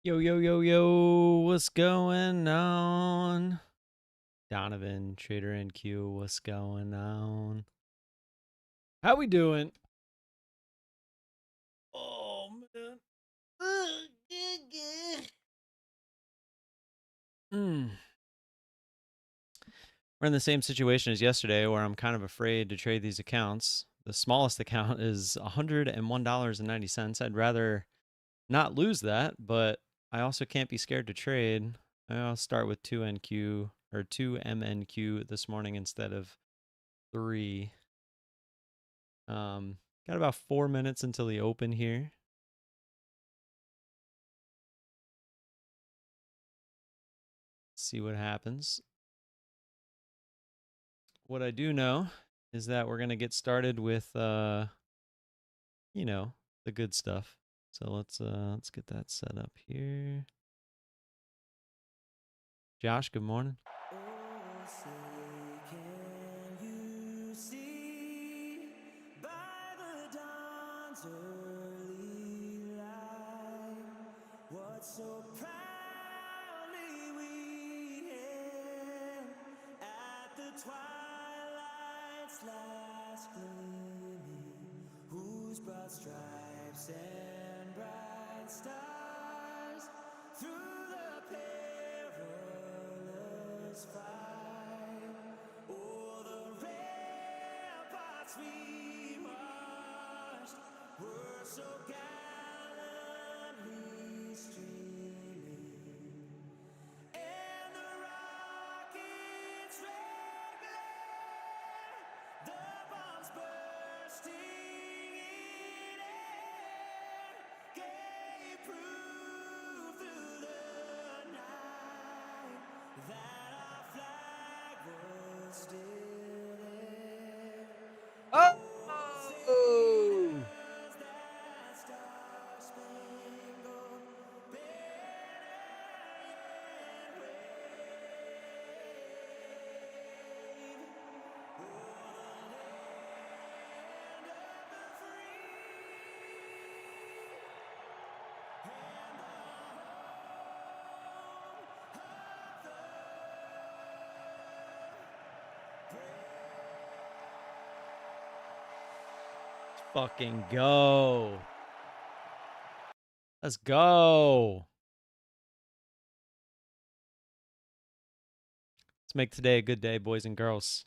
Yo, yo, yo, yo, what's going on? Donovan, Trader NQ, what's going on? How we doing? Oh, man. Mm. We're in the same situation as yesterday where I'm kind of afraid to trade these accounts. The smallest account is $101.90. I'd rather not lose that, but I also can't be scared to trade. I'll start with 2NQ or 2MNQ this morning instead of 3. Got about 4 minutes until the open here. See what happens. What I do know is that we're gonna get started with you know, the good stuff. So let's get that set up here. Josh, good morning. Oh, say, can you see by the dawn's early light what so proudly we hailed at the twilight's last gleaming, whose broad stripes and bright stars through the perilous fight o'er the ramparts we marched were so gallantly streaming, and the rocket's red glare, the bombs bursting in air, gave proof through the night that our flag was still there. Oh, Oh! sailors, that star-spangled banner yet wave o'er the land of the free and the Fucking go. Let's go. Let's make today a good day, boys and girls.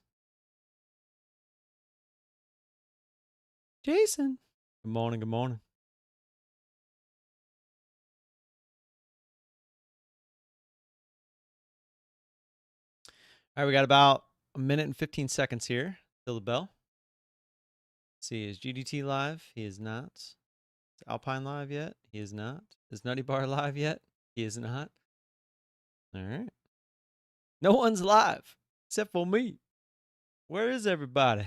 Jason. Good morning, good morning. All right, we got about a minute and 15 seconds here till the bell. Let's see, is GDT live? He is not. Is Alpine live yet? He is not. Is Nutty Bar live yet? He is not. All right. No one's live except for me. Where is everybody?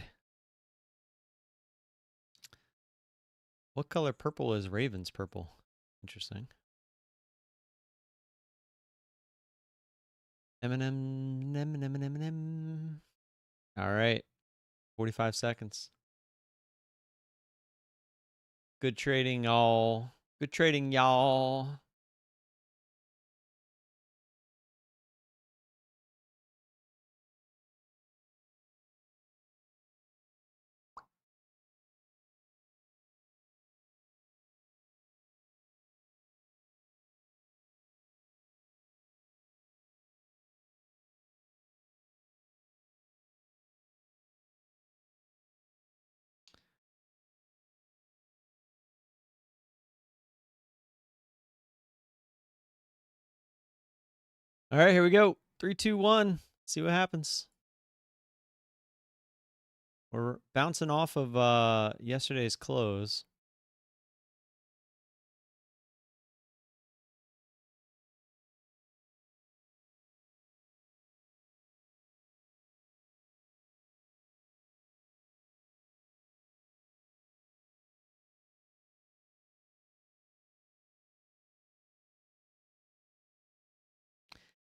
What color purple is Raven's purple? Interesting. Eminem. All right. 45 seconds. Good trading, y'all. Good trading, y'all. All right, here we go. 3, 2, 1. See what happens. We're bouncing off of yesterday's close.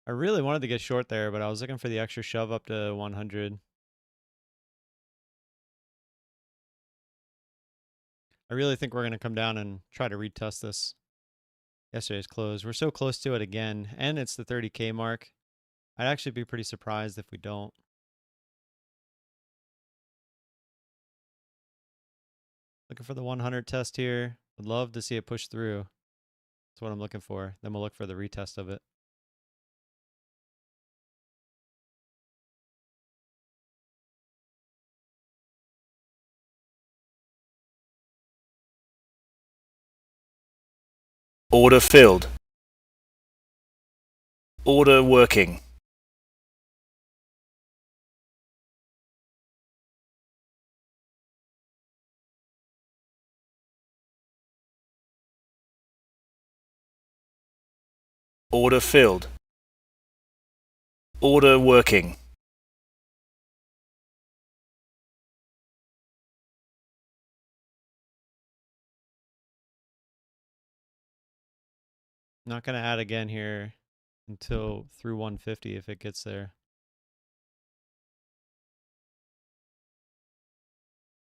I really wanted to get short there, but I was looking for the extra shove up to 100. I really think we're going to come down and try to retest this. Yesterday's close. We're so close to it again, and it's the 30K mark. I'd actually be pretty surprised if we don't. Looking for the 100 test here. Would love to see it push through. That's what I'm looking for. Then we'll look for the retest of it. Order filled. Order working. Order filled. Order working. Not going to add again here until through 150 if it gets there.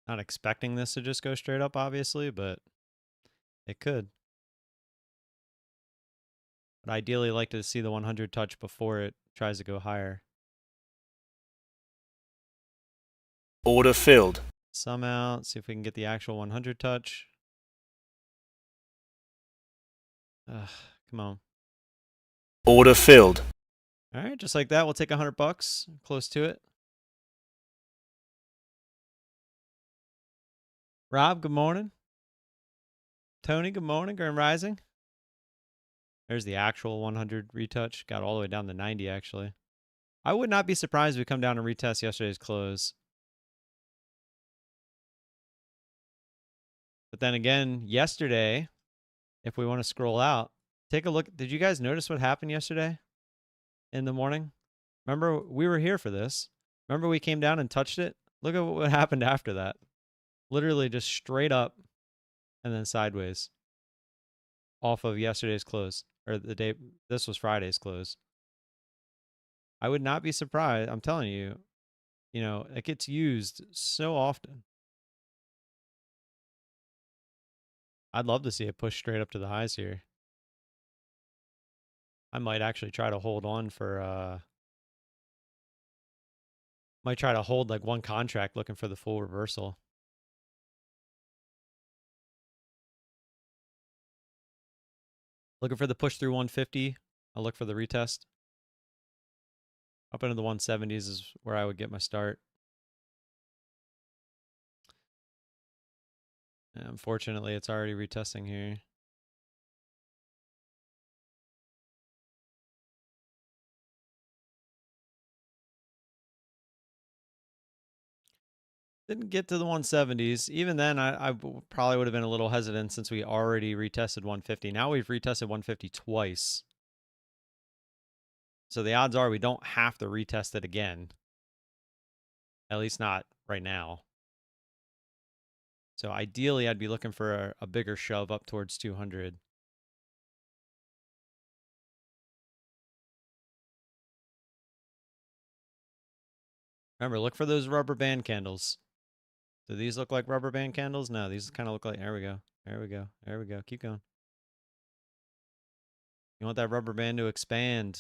Not expecting this to just go straight up, obviously, but it could. But ideally, like to see the 100 touch before it tries to go higher. Order filled. Sum out, see if we can get the actual 100 touch. Come on. Order filled. All right, just like that, we'll take $100, close to it. Rob, good morning. Tony, good morning. Grand Rising. There's the actual 100 retouch. Got all the way down to 90, actually. I would not be surprised if we come down and retest yesterday's close. But then again, yesterday, if we want to scroll out, take a look. Did you guys notice what happened yesterday in the morning? Remember, we were here for this. Remember we came down and touched it? Look at what happened after that. Literally just straight up and then sideways off of yesterday's close, or the day, this was Friday's close. I would not be surprised. I'm telling you, you know, it gets used so often. I'd love to see it push straight up to the highs here. I might actually try to hold on for, might try to hold like one contract looking for the full reversal. Looking for the push through 150. I'll look for the retest. Up into the 170s is where I would get my start. And unfortunately, it's already retesting here. Didn't get to the 170s. Even then, I probably would have been a little hesitant since we already retested 150. Now we've retested 150 twice. So the odds are we don't have to retest it again. At least not right now. So ideally, I'd be looking for a bigger shove up towards 200. Remember, look for those rubber band candles. Do these look like rubber band candles? No, these kind of look like, there we go. There we go. There we go. Keep going. You want that rubber band to expand.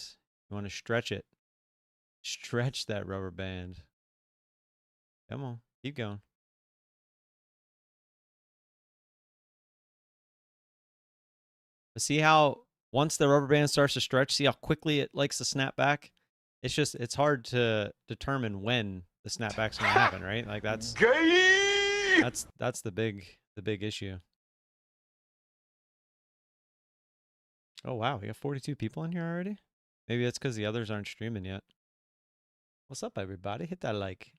You want to stretch it. Stretch that rubber band. Come on. Keep going. But see how once the rubber band starts to stretch, see how quickly it likes to snap back? It's hard to determine when the snapback's going to happen, right? Like that's the big issue. Oh wow, we got 42 people in here already? Maybe that's because the others aren't streaming yet. What's up, everybody? Hit that like.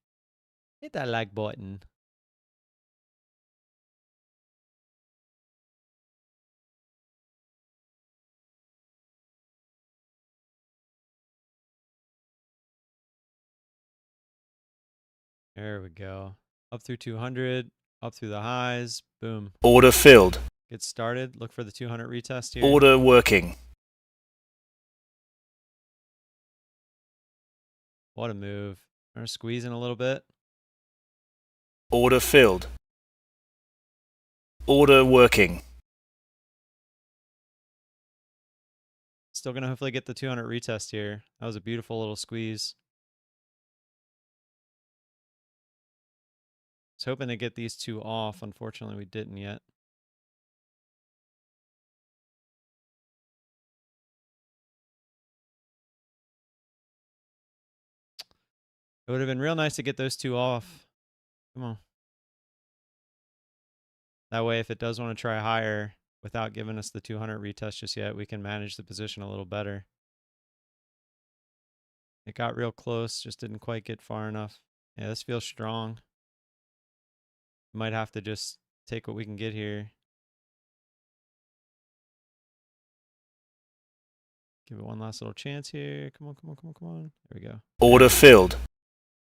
Hit that like button. There we go. Up through 200, up through the highs. Boom. Order filled. Get started. Look for the 200 retest here. Order working. What a move. We're squeezing a little bit. Order filled. Order working. Still going to hopefully get the 200 retest here. That was a beautiful little squeeze. I was hoping to get these two off. Unfortunately, we didn't yet. It would have been real nice to get those two off. Come on. That way, if it does want to try higher without giving us the 200 retest just yet, we can manage the position a little better. It got real close, just didn't quite get far enough. Yeah, this feels strong. Might have to just take what we can get here. Give it one last little chance here. Come on, come on, come on, come on. There we go. Order filled.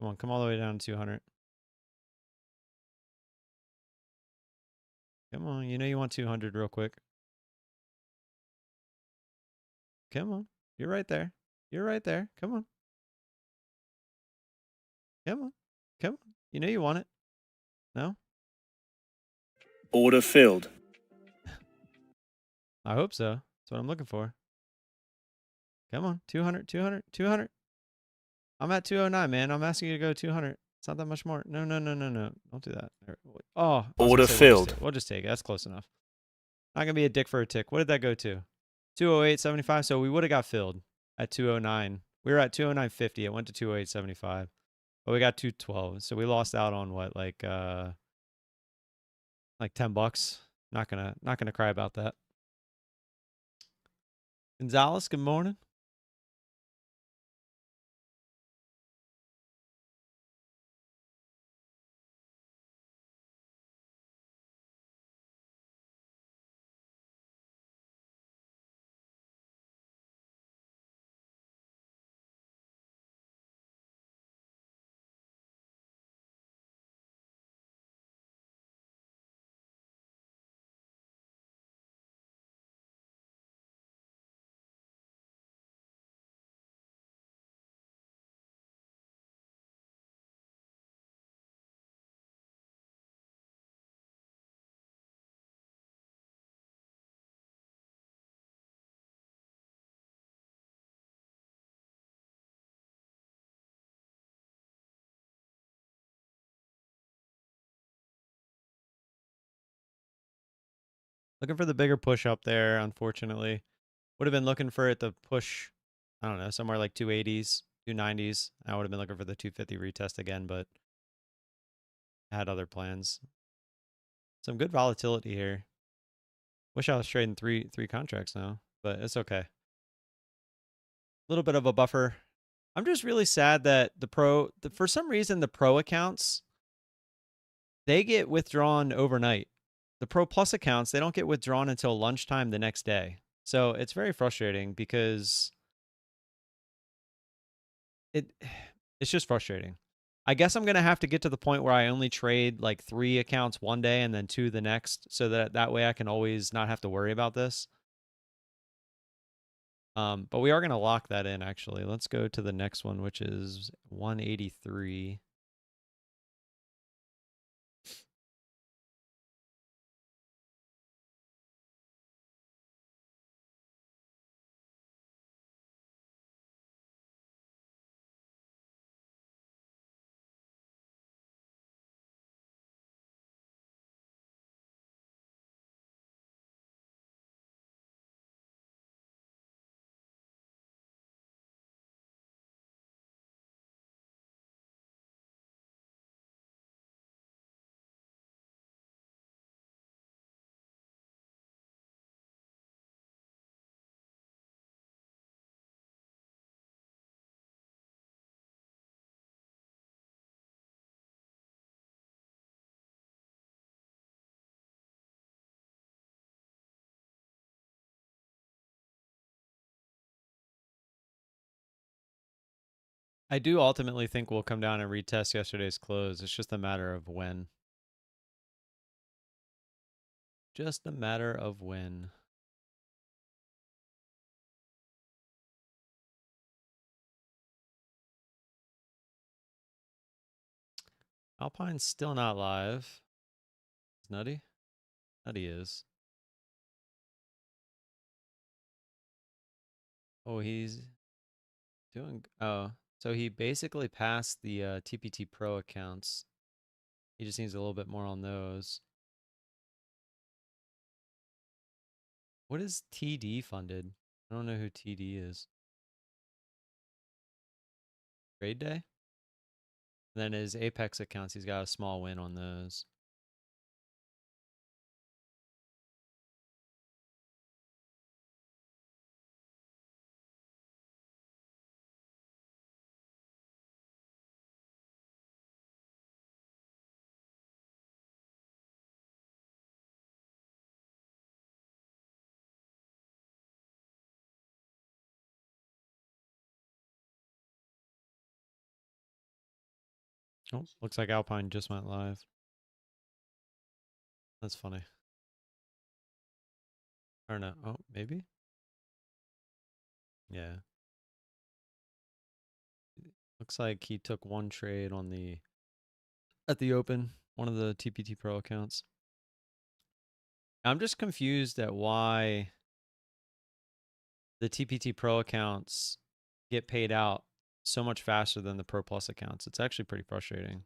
Come on, come all the way down to 200. Come on, you know you want 200 real quick. Come on. You're right there. You're right there. Come on. Come on. Come on. You know you want it. No? Order filled. I hope so. That's what I'm looking for. Come on. 200, 200, 200. I'm at 209, man. I'm asking you to go 200. It's not that much more. No, no, no, no, no. Don't do that. Oh, Order filled. We'll just take it. That's close enough. Not going to be a dick for a tick. What did that go to? 208.75. So we would have got filled at 209. We were at 209.50. It went to 208.75. But we got 212. So we lost out on what, like $10. Not gonna cry about that. Gonzalez, good morning. Looking for the bigger push up there, unfortunately. Would have been looking for it to push, I don't know, somewhere like 280s, 290s. I would have been looking for the 250 retest again, but I had other plans. Some good volatility here. Wish I was trading three contracts now, but it's okay. A little bit of a buffer. I'm just really sad that for some reason, the pro accounts, they get withdrawn overnight. The Pro Plus accounts, they don't get withdrawn until lunchtime the next day. So it's very frustrating because it's just frustrating. I guess I'm going to have to get to the point where I only trade like 3 accounts one day and then 2 the next, so that way I can always not have to worry about this. But we are going to lock that in, actually. Let's go to the next one, which is 183. I do ultimately think we'll come down and retest yesterday's close. It's just a matter of when. Just a matter of when. Alpine's still not live. Is Nutty? Nutty is. Oh, he's doing. Oh, so he basically passed the TPT Pro accounts. He just needs a little bit more on those. What is TD funded? I don't know who TD is. Trade Day? Then his Apex accounts, he's got a small win on those. Oh, looks like Alpine just went live. That's funny. Or no. Oh, maybe? Yeah. Looks like he took one trade on the at the open, one of the TPT Pro accounts. I'm just confused at why the TPT Pro accounts get paid out so much faster than the Pro Plus accounts. It's actually pretty frustrating.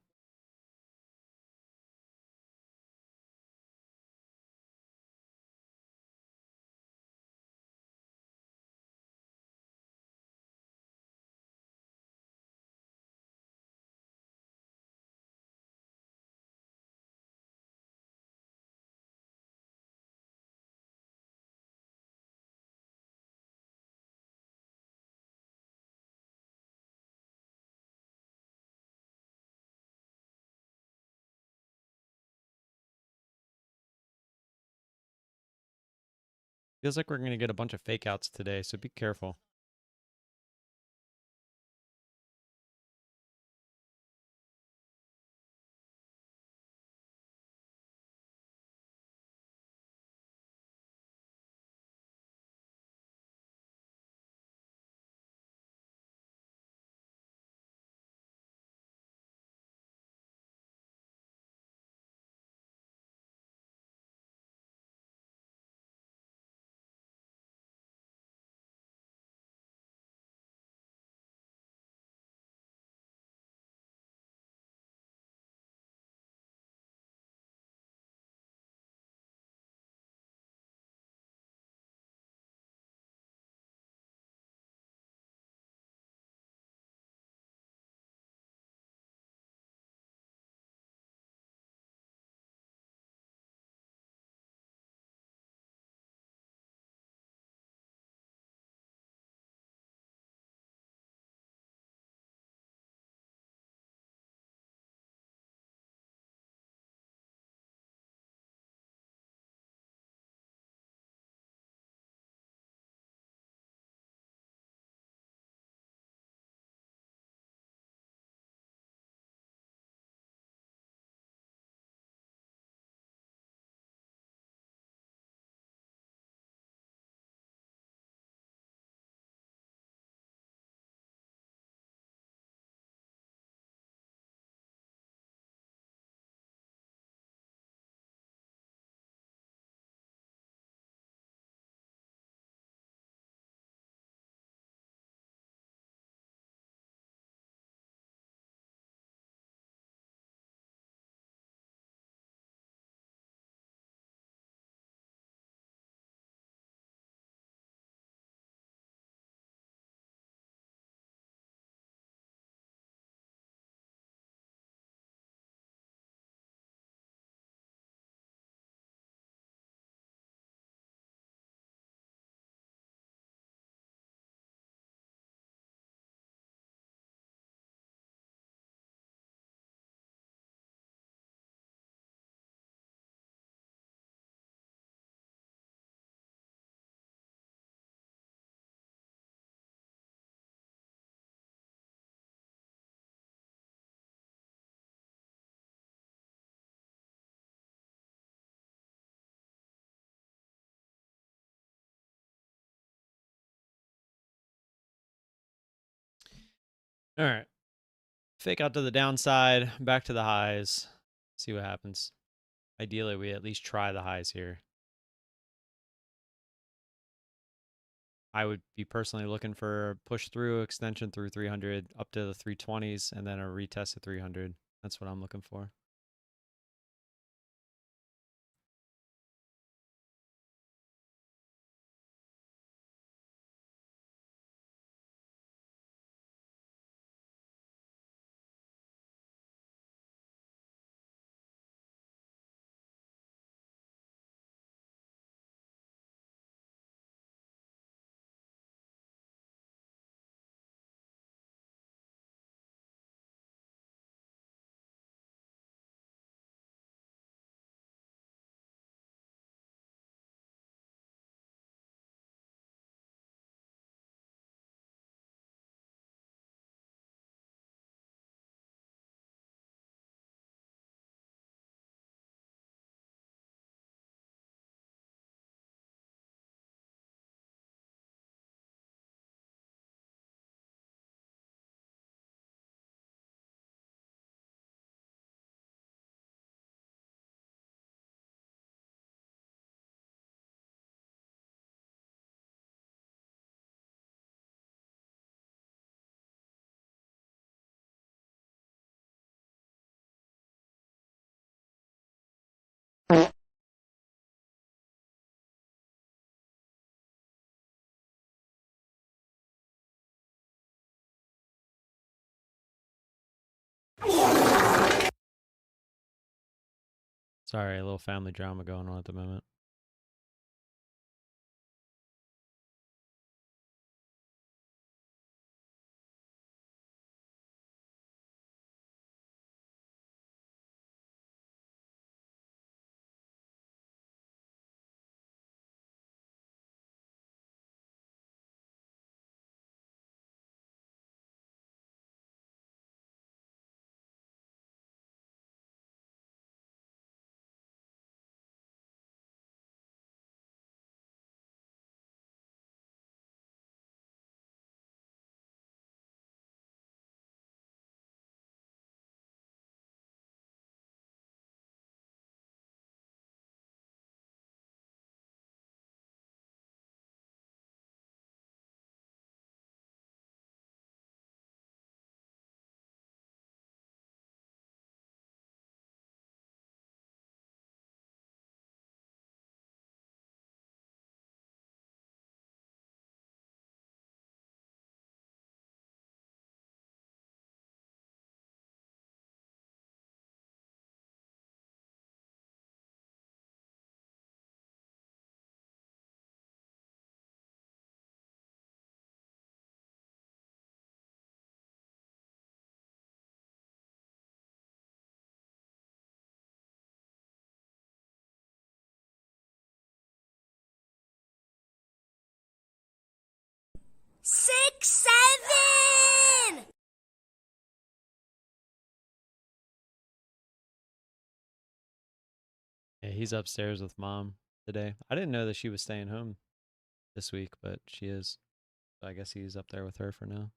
Feels like we're going to get a bunch of fake outs today, so be careful. All right. Fake out to the downside, back to the highs. See what happens. Ideally, we at least try the highs here. I would be personally looking for a push through extension through 300 up to the 320s and then a retest at 300. That's what I'm looking for. Sorry, a little family drama going on at the moment. Six, seven! Yeah, he's upstairs with mom today. I didn't know that she was staying home this week, but she is. So I guess he's up there with her for now.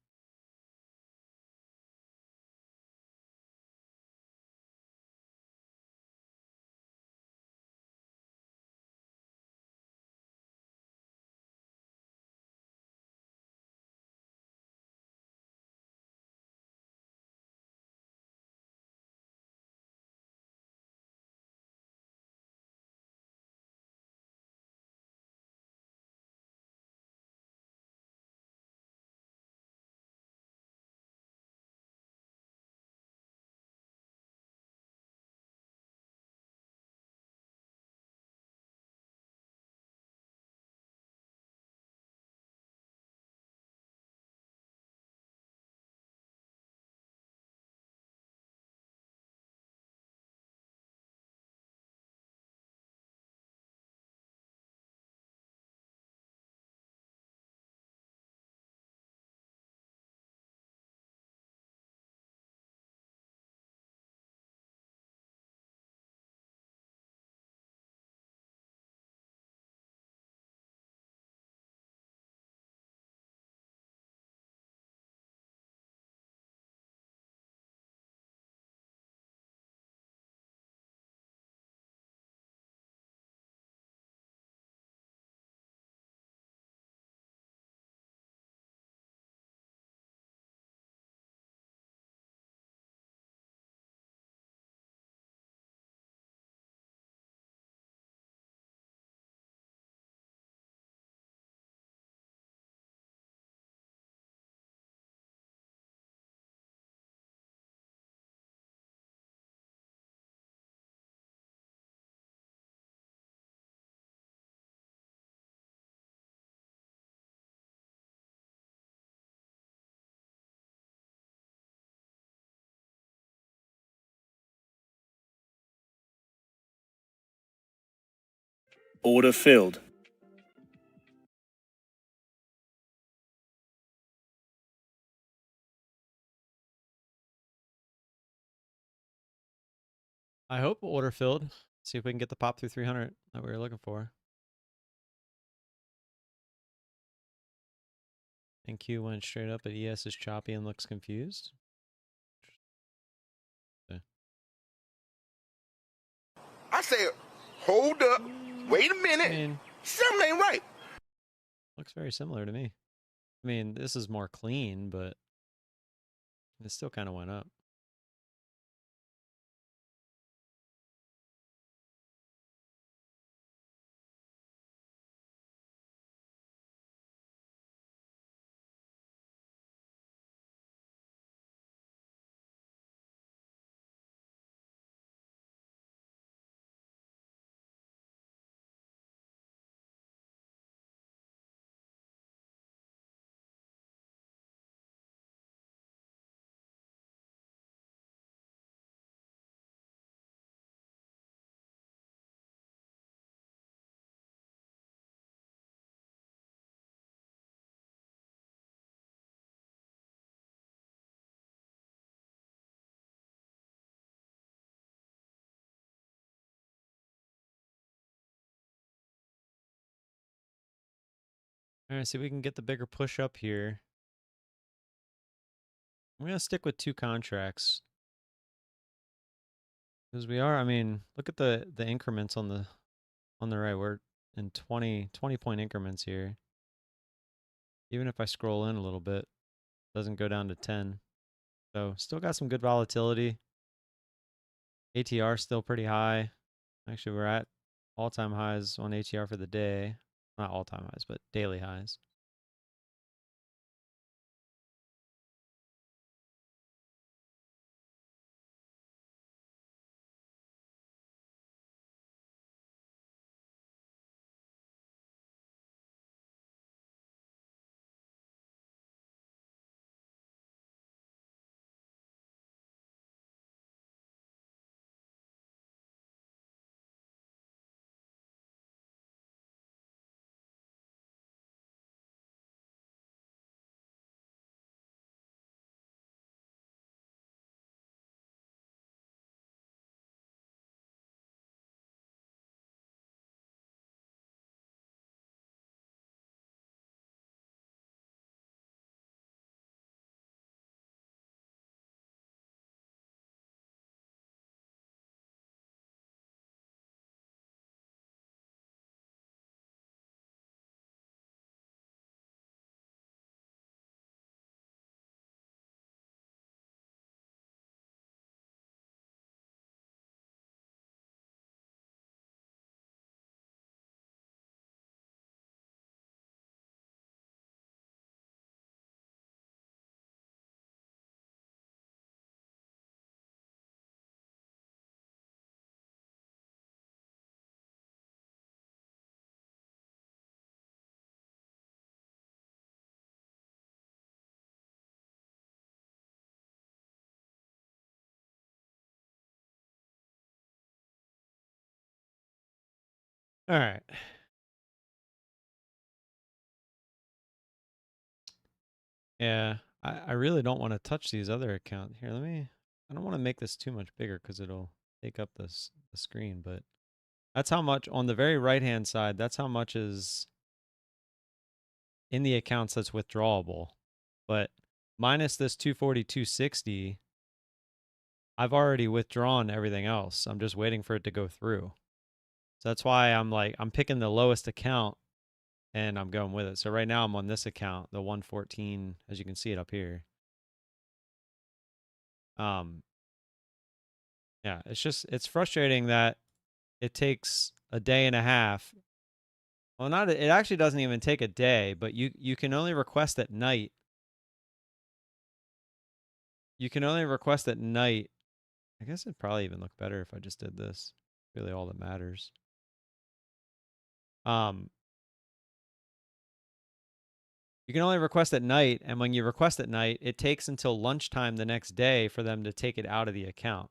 Order filled. I hope order filled. See if we can get the pop through 300 that we were looking for. And Q went straight up, but ES is choppy and looks confused. I said, hold up, wait a I minute, mean, something ain't right. looks very similar to me. I mean, this is more clean, but it still kind of went up. All right, see if we can get the bigger push up here. I'm going to stick with 2 contracts. Because we are, I mean, look at the increments on the right. We're in 20 point increments here. Even if I scroll in a little bit, doesn't go down to 10. So still got some good volatility. ATR still pretty high. Actually, we're at all-time highs on ATR for the day. Not all-time highs, but daily highs. All right. Yeah, I really don't want to touch these other accounts. Here, I don't want to make this too much bigger because it'll take up the screen, but that's how much on the very right-hand side, that's how much is in the accounts that's withdrawable. But minus this 240, 260, I've already withdrawn everything else. I'm just waiting for it to go through. So that's why I'm picking the lowest account and I'm going with it. So right now I'm on this account, the 114, as you can see it up here. Yeah, it's frustrating that it takes a day and a half. Well, it actually doesn't even take a day, but you can only request at night. You can only request at night. I guess it'd probably even look better if I just did this. Really all that matters. You can only request at night, and when you request at night, it takes until lunchtime the next day for them to take it out of the account.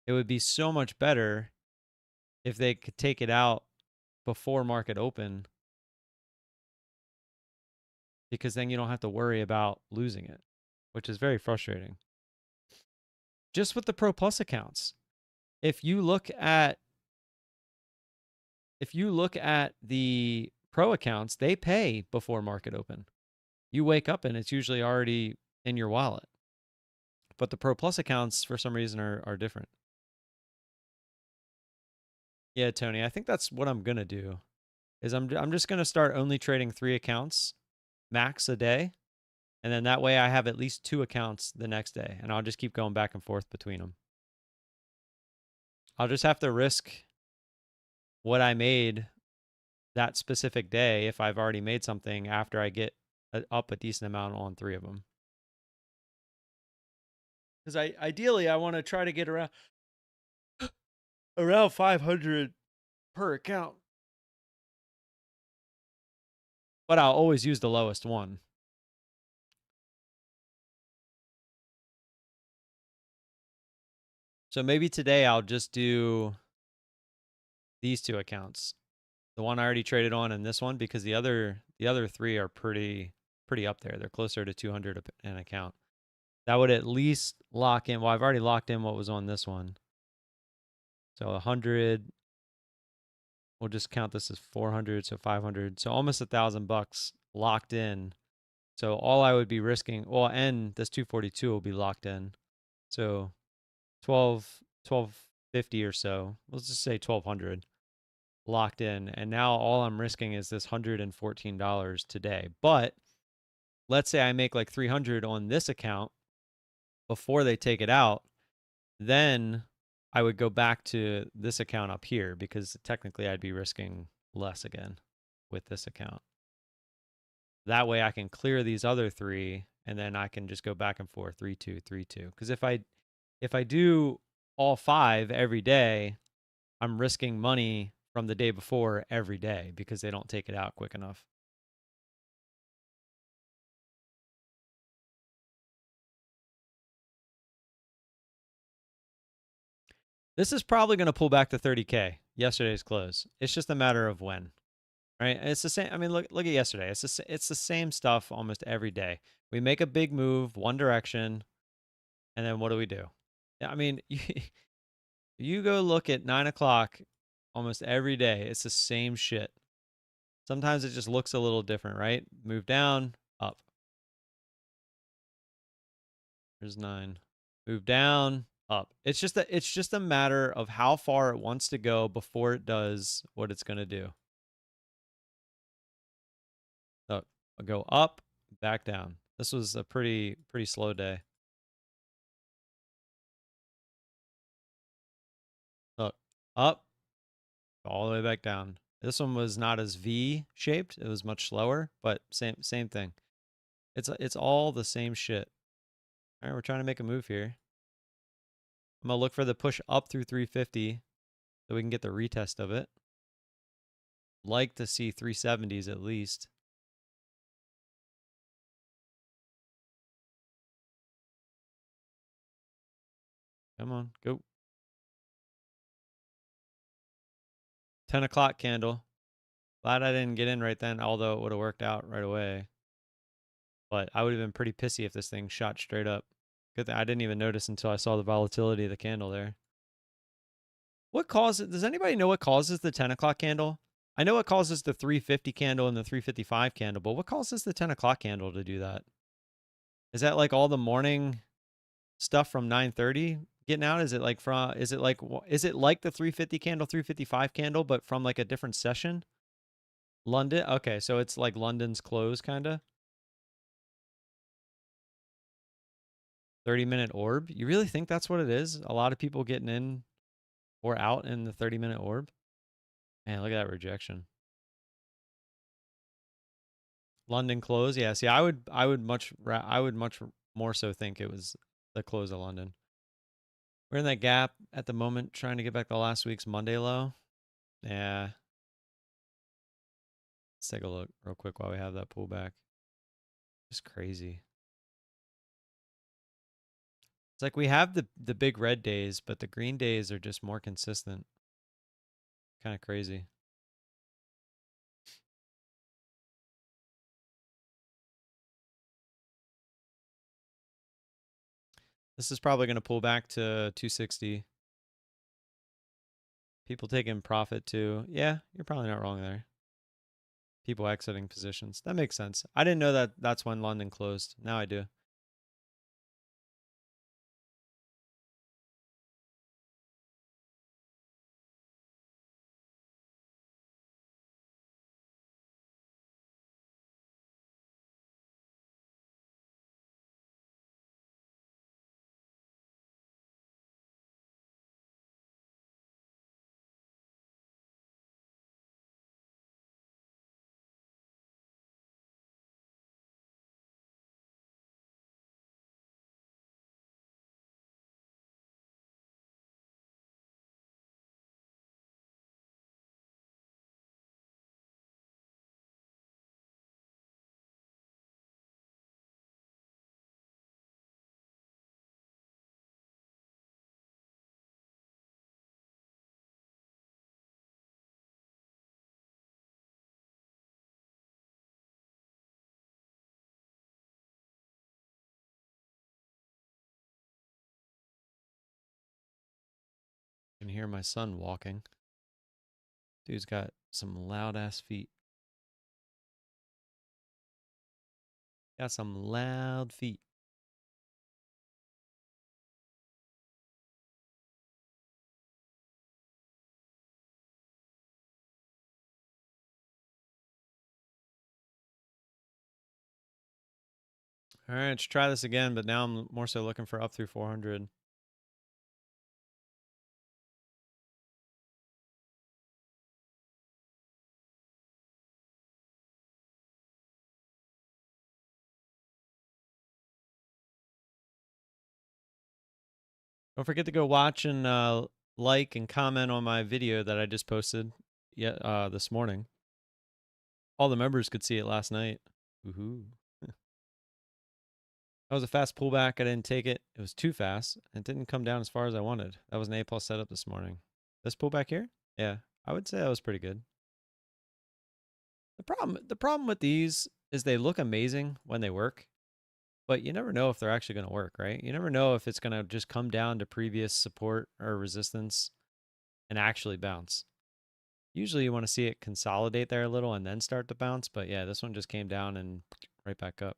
It would be so much better if they could take it out before market open, because then you don't have to worry about losing it, which is very frustrating. Just with the Pro Plus accounts, if you look at the Pro accounts, they pay before market open. You wake up and it's usually already in your wallet. But the Pro Plus accounts, for some reason, are different. Yeah, Tony, I think that's what I'm gonna do. Is I'm just gonna start only trading 3 accounts max a day, and then that way I have at least 2 accounts the next day, and I'll just keep going back and forth between them. I'll just have to risk what I made that specific day if I've already made something after I get up a decent amount on 3 of them. Because ideally I want to try to get around 500 per account, but I'll always use the lowest one. So maybe today I'll just do these 2 accounts, the one I already traded on and this one, because the other 3 are pretty up there. They're closer to 200 an account. That would at least lock in. Well, I've already locked in what was on this one. So 100. We'll just count this as 400, so 500. So almost $1,000 locked in. So all I would be risking, well, and this 242 will be locked in. So 1250 or so. Let's just say 1200 locked in. And now all I'm risking is this $114 today. But let's say I make like 300 on this account before they take it out, then I would go back to this account up here, because technically I'd be risking less again with this account. That way I can clear these other 3, and then I can just go back and forth 3-2, 3-2. Because if I do all 5 every day, I'm risking money from the day before every day because they don't take it out quick enough. This is probably going to pull back to 30K, yesterday's close. It's just a matter of when, right? And it's the same. I mean, look at yesterday. It's the same stuff almost every day. We make a big move one direction, and then what do? I mean, you go look at 9 o'clock almost every day. It's the same shit. Sometimes it just looks a little different, right? Move down, up. There's 9. Move down, up. It's just a matter of how far it wants to go before it does what it's going to do. So I'll go up, back down. This was a pretty slow day. Look, up, all the way back down. This one was not as V-shaped. It was much slower, but same thing. It's all the same shit. All right, we're trying to make a move here. I'm going to look for the push up through 350 so we can get the retest of it. Like to see 370s at least. Come on, go. 10 o'clock candle. Glad I didn't get in right then, although it would have worked out right away. But I would have been pretty pissy if this thing shot straight up. Good thing I didn't even notice until I saw the volatility of the candle there. What causes, does anybody know what causes the 10 o'clock candle? I know what causes the 350 candle and the 355 candle, but what causes the 10 o'clock candle to do that? Is that like all the morning stuff from 9:30 getting out? Is it like is it like the 350 candle, 355 candle, but from like a different session? London? Okay, so it's like London's close kind of. 30-minute orb? You really think that's what it is? A lot of people getting in or out in the 30-minute orb? Man, look at that rejection. London close? Yeah, see, I would much more so think it was the close of London. We're in that gap at the moment, trying to get back to last week's Monday low. Yeah. Let's take a look real quick while we have that pullback. Just crazy. It's like we have the big red days, but the green days are just more consistent. Kind of crazy. This is probably going to pull back to 260. People taking profit too. Yeah, you're probably not wrong there. People exiting positions. That makes sense. I didn't know that that's when London closed. Now I do. I can hear my son walking. Dude's got some loud ass feet. Got some loud feet. All right, let's try this again, but now I'm more so looking for up through 400. Don't forget to go watch and like and comment on my video that I just posted this morning. All the members could see it last night. Woohoo. That was a fast pullback. I didn't take it. It was too fast. It didn't come down as far as I wanted. That was an A plus setup this morning. This pullback here? Yeah, I would say that was pretty good. The problem with these is they look amazing when they work, but you never know if they're actually going to work, right? You never know if it's going to just come down to previous support or resistance and actually bounce. Usually you want to see it consolidate there a little and then start to bounce, but yeah, this one just came down and right back up.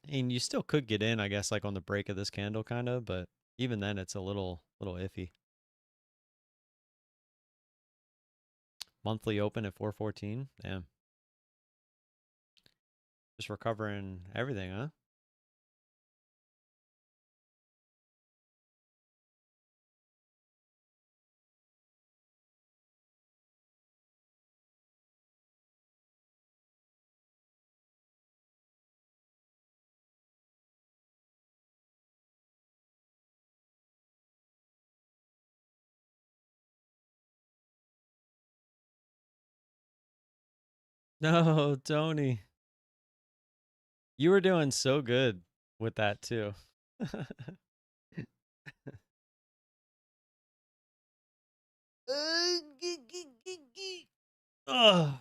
And you still could get in, I guess, like on the break of this candle kind of, but even then it's a little iffy. Monthly open at 414. Damn. Just recovering everything, huh? No, Tony. You were doing so good with that too. Ugh.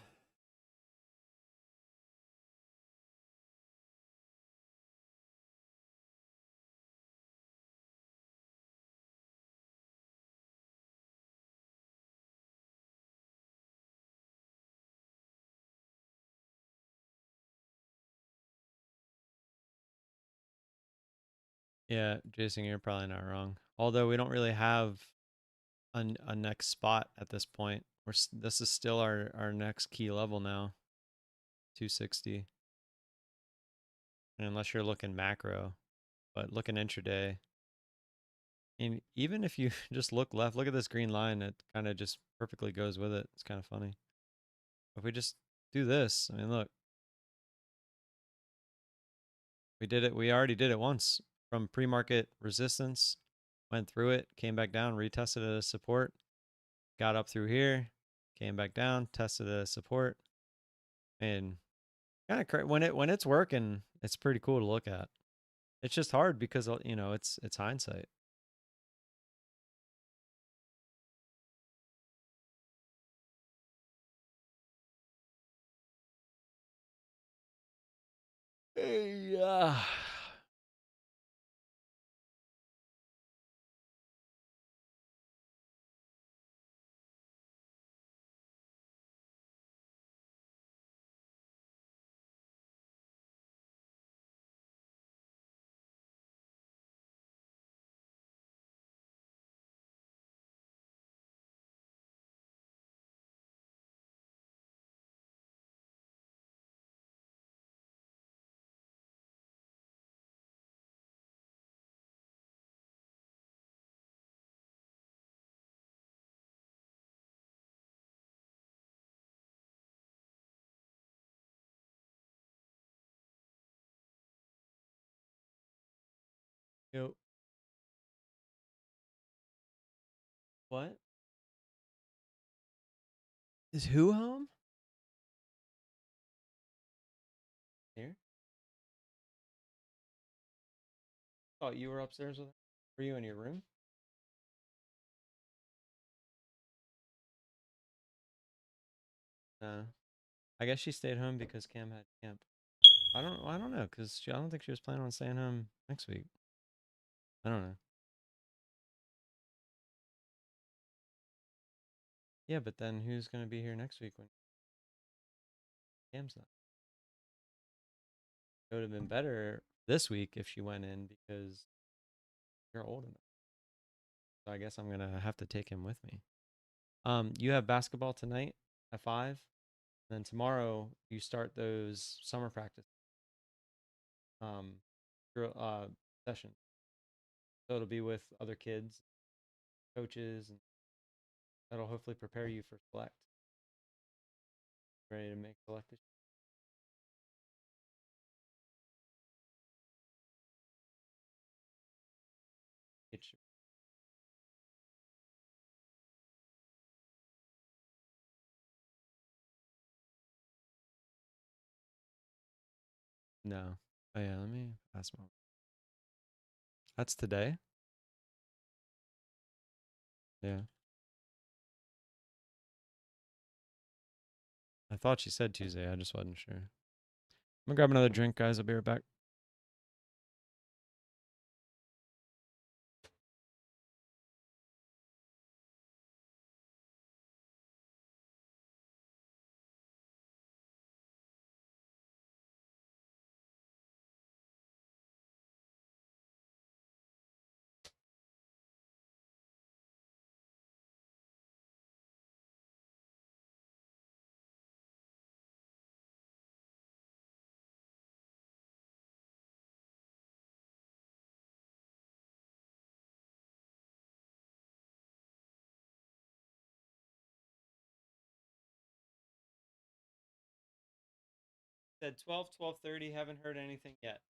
Yeah, Jason, you're probably not wrong. Although we don't really have a next spot at this point. This is still our next key level now, 260. Unless you're looking macro, but looking intraday. And even if you just look left, look at this green line. It kind of just perfectly goes with it. It's kind of funny. If we just do this, I mean, look, we did it. We already did it once from pre-market resistance, went through it, came back down, retested it as support, got up through here, came back down, tested it as support, and kind of when it's working, it's pretty cool to look at. It's just hard because it's hindsight. Hey, Yo. What? Is who home? Here? Thought you were upstairs with her. Were you in your room? No. I guess she stayed home because Cam had camp. I don't know, because I don't think she was planning on staying home next week. I don't know. Yeah, but then who's gonna be here next week when Cam's not? It would have been better this week if she went in because you're old enough. So I guess I'm gonna have to take him with me. You have basketball tonight at 5. And then tomorrow you start those summer practice um sessions. So it'll be with other kids, coaches, and that'll hopefully prepare you for select. Ready to make select this year? No. Oh yeah, let me ask my. That's today? Yeah. I thought she said Tuesday, I just wasn't sure. I'm gonna grab another drink, guys. I'll be right back. Said 12, 12:30. Haven't heard anything yet.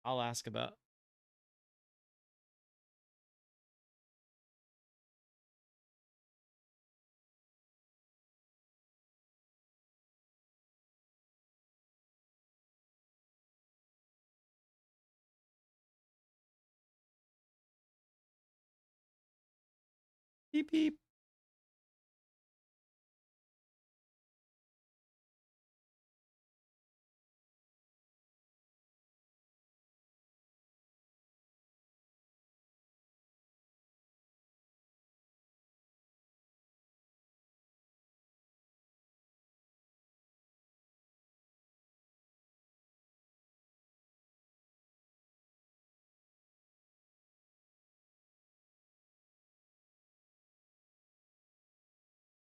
I'll ask about. Beep beep.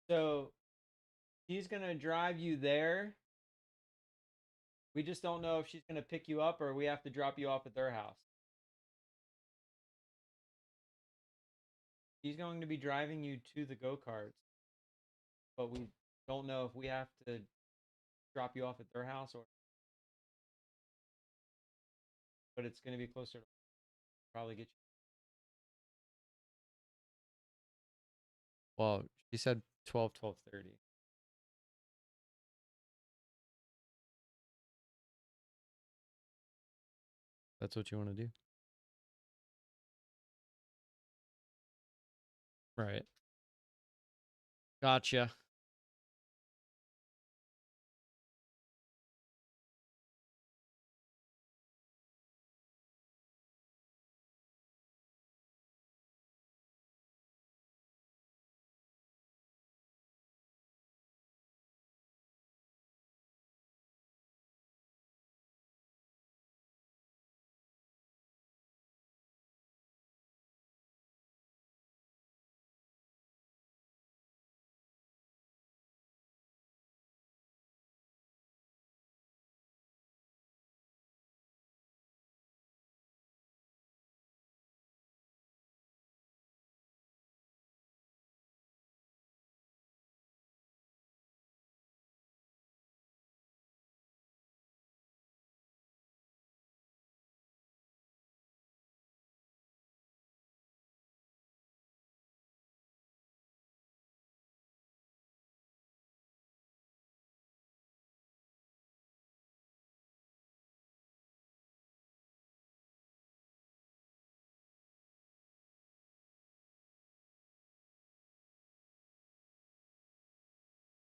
So she's gonna drive you there. We just don't know if she's gonna pick you up or we have to drop you off at their house. She's going to be driving you to the go-karts, but we don't know if we have to drop you off at their house or but it's gonna be closer to probably get you. Well, she said 12, 12:30. That's what you want to do. Right. Gotcha.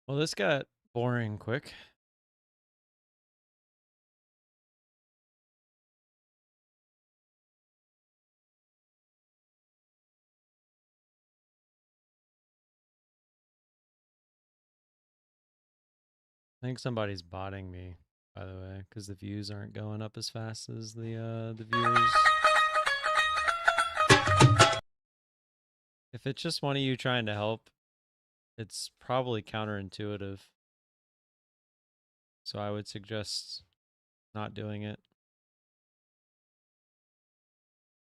Well, this got boring quick. I think somebody's botting me, by the way, because the views aren't going up as fast as the viewers. If it's just one of you trying to help, it's probably counterintuitive. So I would suggest not doing it.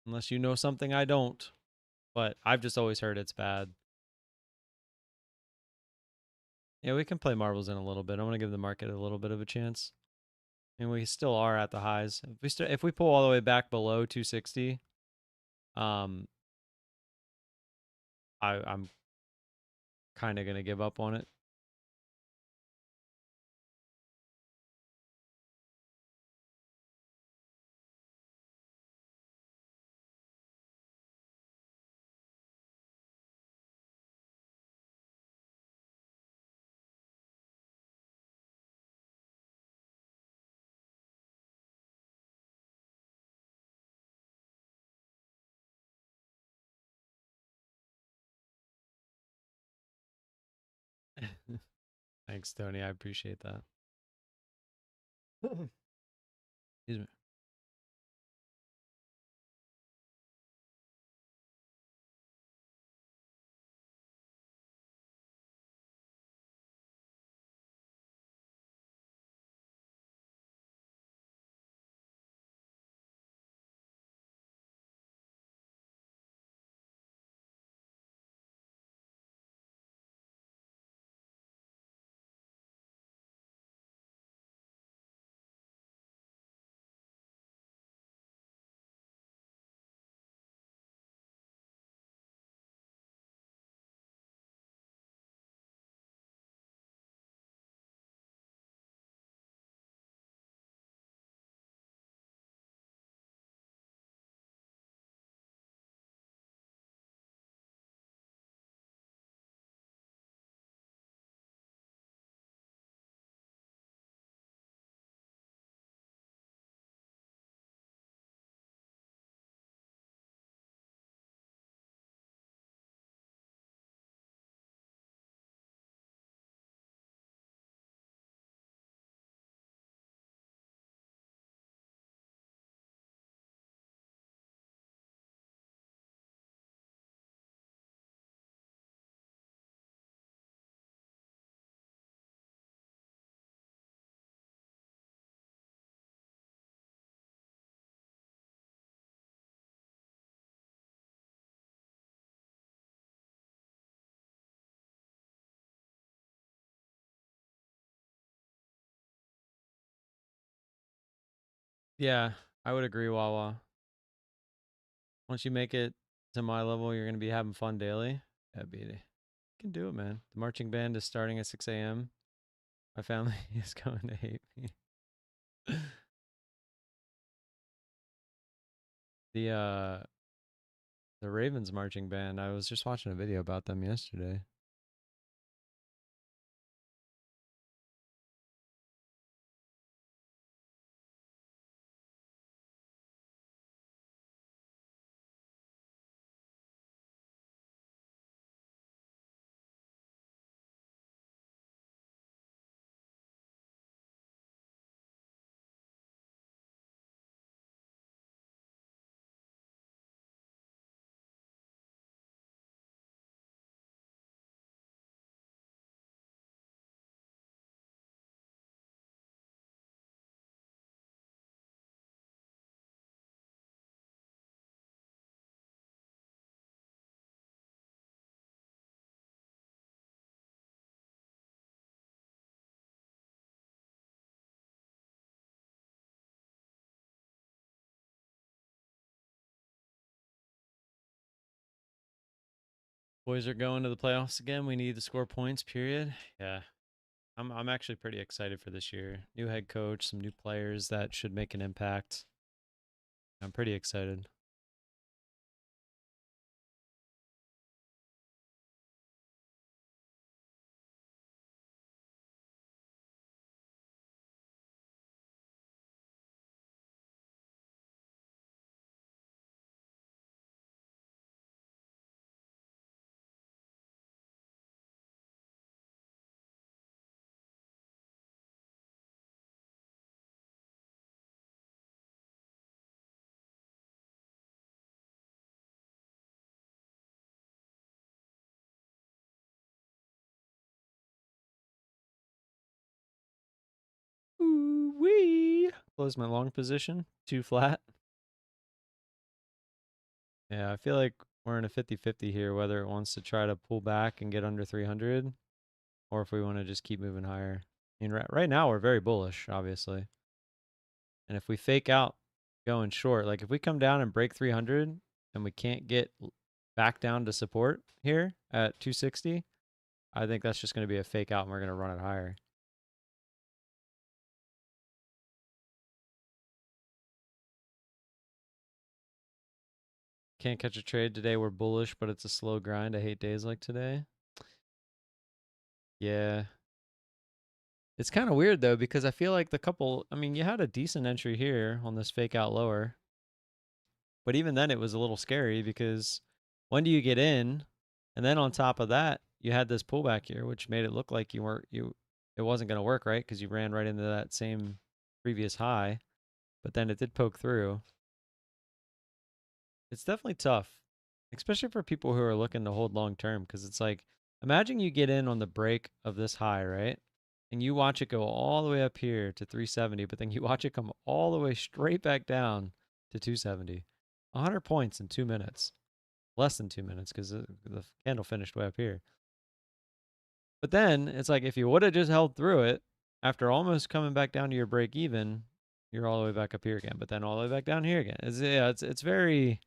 Unless you know something I don't. But I've just always heard it's bad. Yeah, we can play marbles in a little bit. I want to give the market a little bit of a chance. And we still are at the highs. If we pull all the way back below 260, I'm kind of gonna give up on it. Thanks, Tony. I appreciate that. Excuse me. Yeah, I would agree, Wawa. Once you make it to my level, you're gonna be having fun daily. Yeah, beat it. You can do it, man. The marching band is starting at 6 a.m. My family is going to hate me. the uh the Ravens marching band, I was just watching a video about them yesterday. Boys are going to the playoffs again. We need to score points, period. Yeah. I'm actually pretty excited for this year. New head coach, some new players that should make an impact. I'm pretty excited. Close my long position. Too flat. Yeah, I feel like we're in a 50-50 here, whether it wants to try to pull back and get under 300 or if we want to just keep moving higher. I mean, right now we're very bullish, obviously. And if we fake out going short, like if we come down and break 300 and we can't get back down to support here at 260, I think that's just going to be a fake out and we're going to run it higher. Can't catch a trade today. We're bullish, but it's a slow grind. I hate days like today. Yeah. It's kind of weird though, because I feel like I mean, you had a decent entry here on this fake out lower, but even then it was a little scary because when do you get in? And then on top of that, you had this pullback here, which made it look like it wasn't going to work, right? Because you ran right into that same previous high, but then it did poke through. It's definitely tough, especially for people who are looking to hold long term, because it's like, imagine you get in on the break of this high, right? And you watch it go all the way up here to 370, but then you watch it come all the way straight back down to 270. 100 points in 2 minutes. Less than 2 minutes because the candle finished way up here. But then it's like if you would have just held through it after almost coming back down to your break even, you're all the way back up here again, but then all the way back down here again. It's very,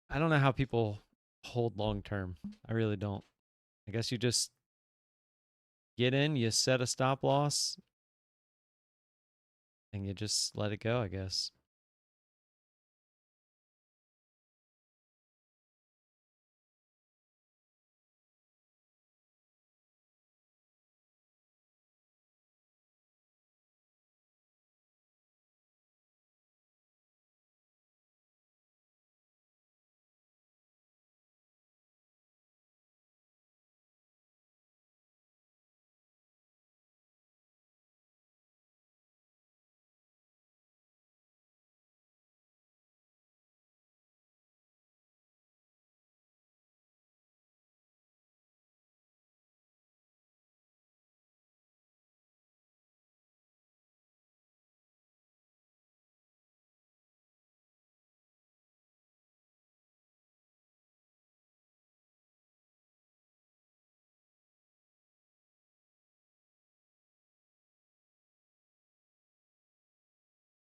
I don't know how people hold long term. I really don't. I guess you just get in, you set a stop loss, and you just let it go, I guess.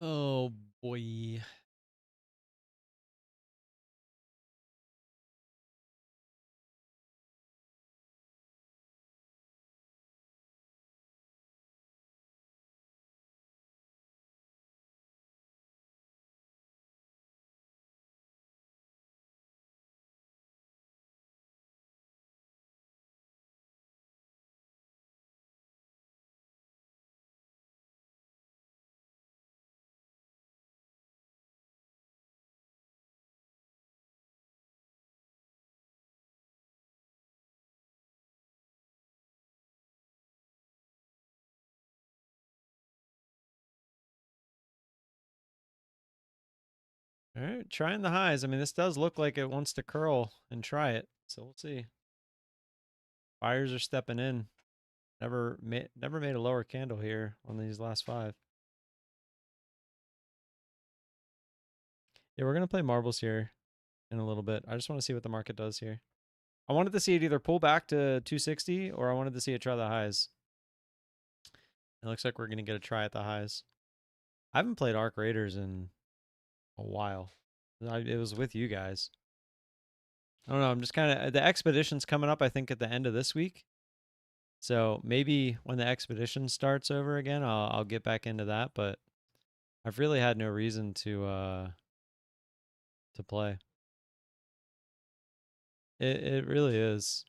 Oh boy. All right, trying the highs. I mean, this does look like it wants to curl and try it, so we'll see. Buyers are stepping in. Never made a lower candle here on these last 5. Yeah, we're gonna play marbles here in a little bit. I just want to see what the market does here. I wanted to see it either pull back to 260 or I wanted to see it try the highs. It looks like we're gonna get a try at the highs. I haven't played Arc Raiders in a while. It was with you guys. I don't know. I'm just kind of the expedition's coming up. I think at the end of this week. So maybe when the expedition starts over again, I'll get back into that. But I've really had no reason to play. It really is.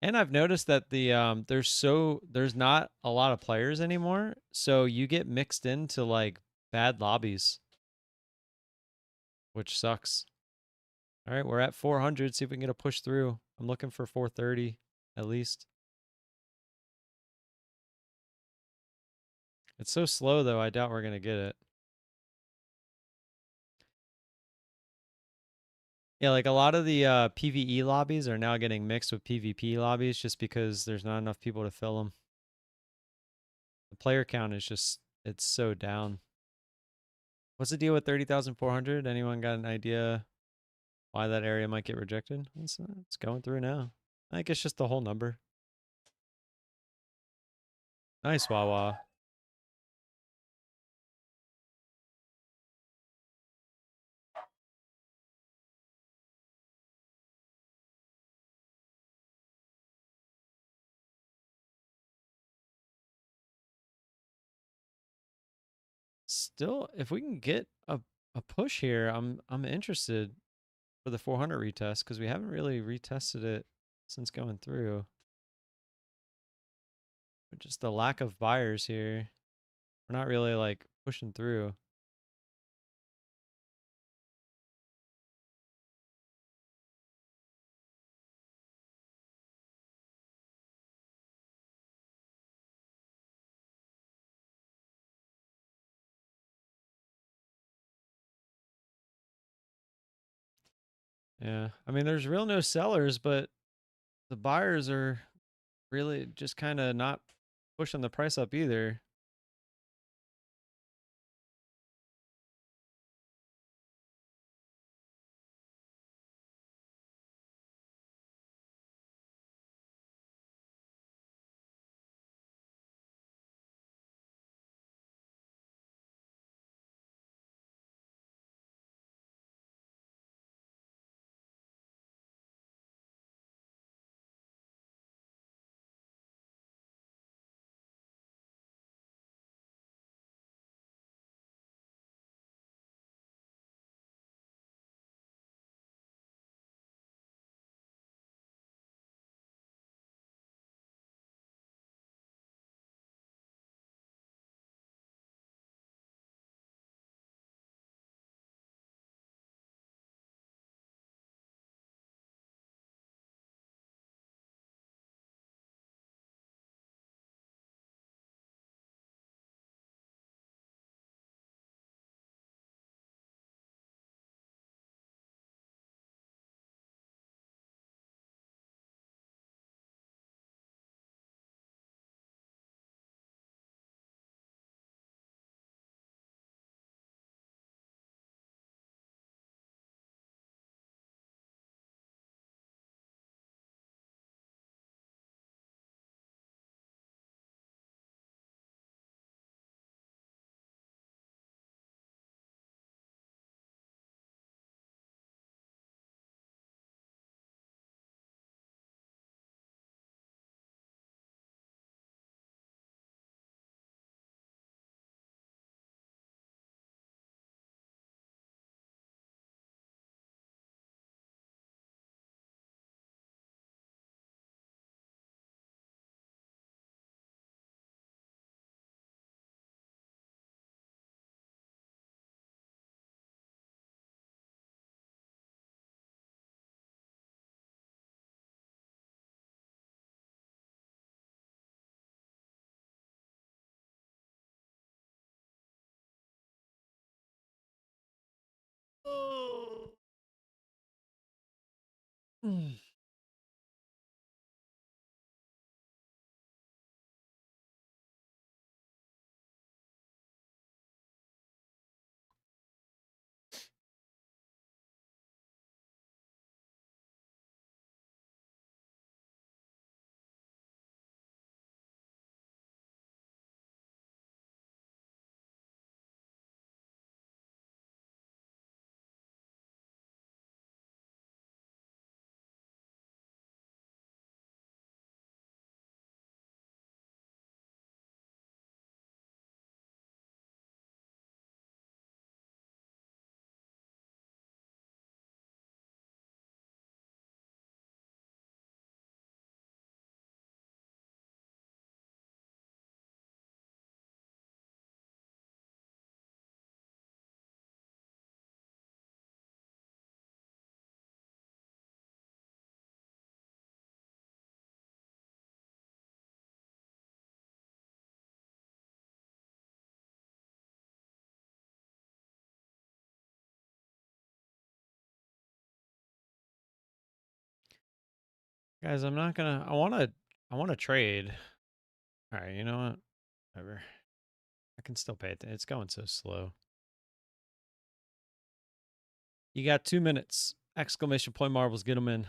And I've noticed that there's not a lot of players anymore, so you get mixed into like bad lobbies, which sucks. All right, we're at 400. See if we can get a push through. I'm looking for 430 at least. It's so slow though. I doubt we're gonna get it. Yeah, like a lot of the PvE lobbies are now getting mixed with PvP lobbies just because there's not enough people to fill them. The player count is just It's so down. What's the deal with 30,400? Anyone got an idea why that area might get rejected? It's going through now. I think it's just the whole number. Nice, Wawa. Still, if we can get a push here, I'm interested for the 400 retest because we haven't really retested it since going through. But just the lack of buyers here, we're not really like pushing through. Yeah, I mean, there's real no sellers, but the buyers are really just kind of not pushing the price up either. Guys, I'm not gonna. I wanna trade. All right, you know what? Whatever. I can still pay attention. It's going so slow. You got 2 minutes. Exclamation point marbles. Get them in.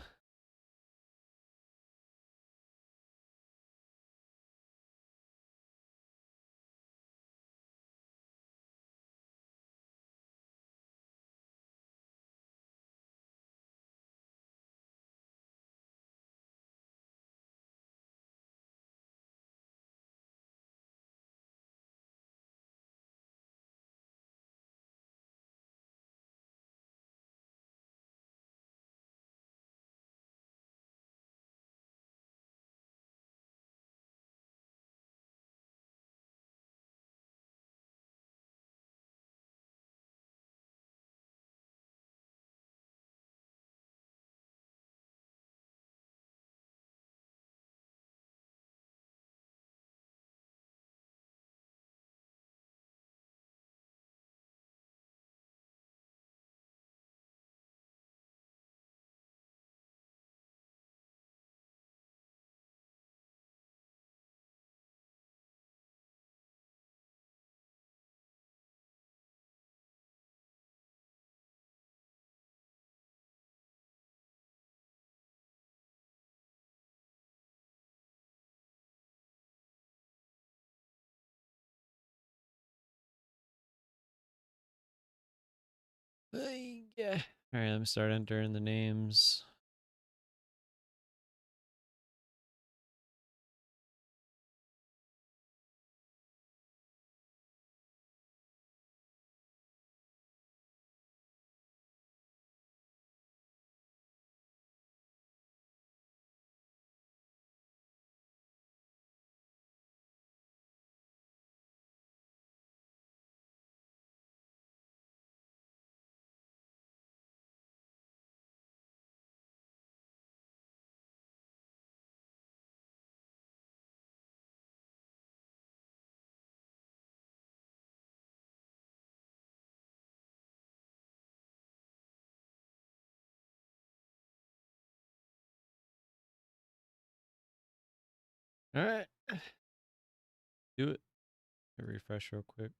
Yeah. All right, let me start entering the names. All right. Do it. Refresh real quick.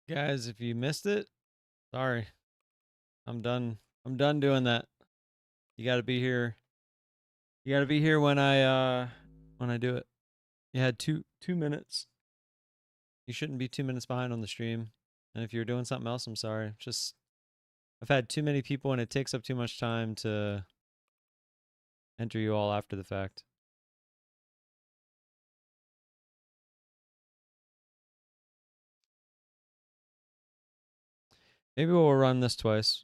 Guys, if you missed it, sorry. I'm done. I'm done doing that. You got to be here. You got to be here when I do it. You had 2 minutes. You shouldn't be 2 minutes behind on the stream. And if you're doing something else, I'm sorry. Just I've had too many people and it takes up too much time to enter you all after the fact. Maybe we'll run this twice,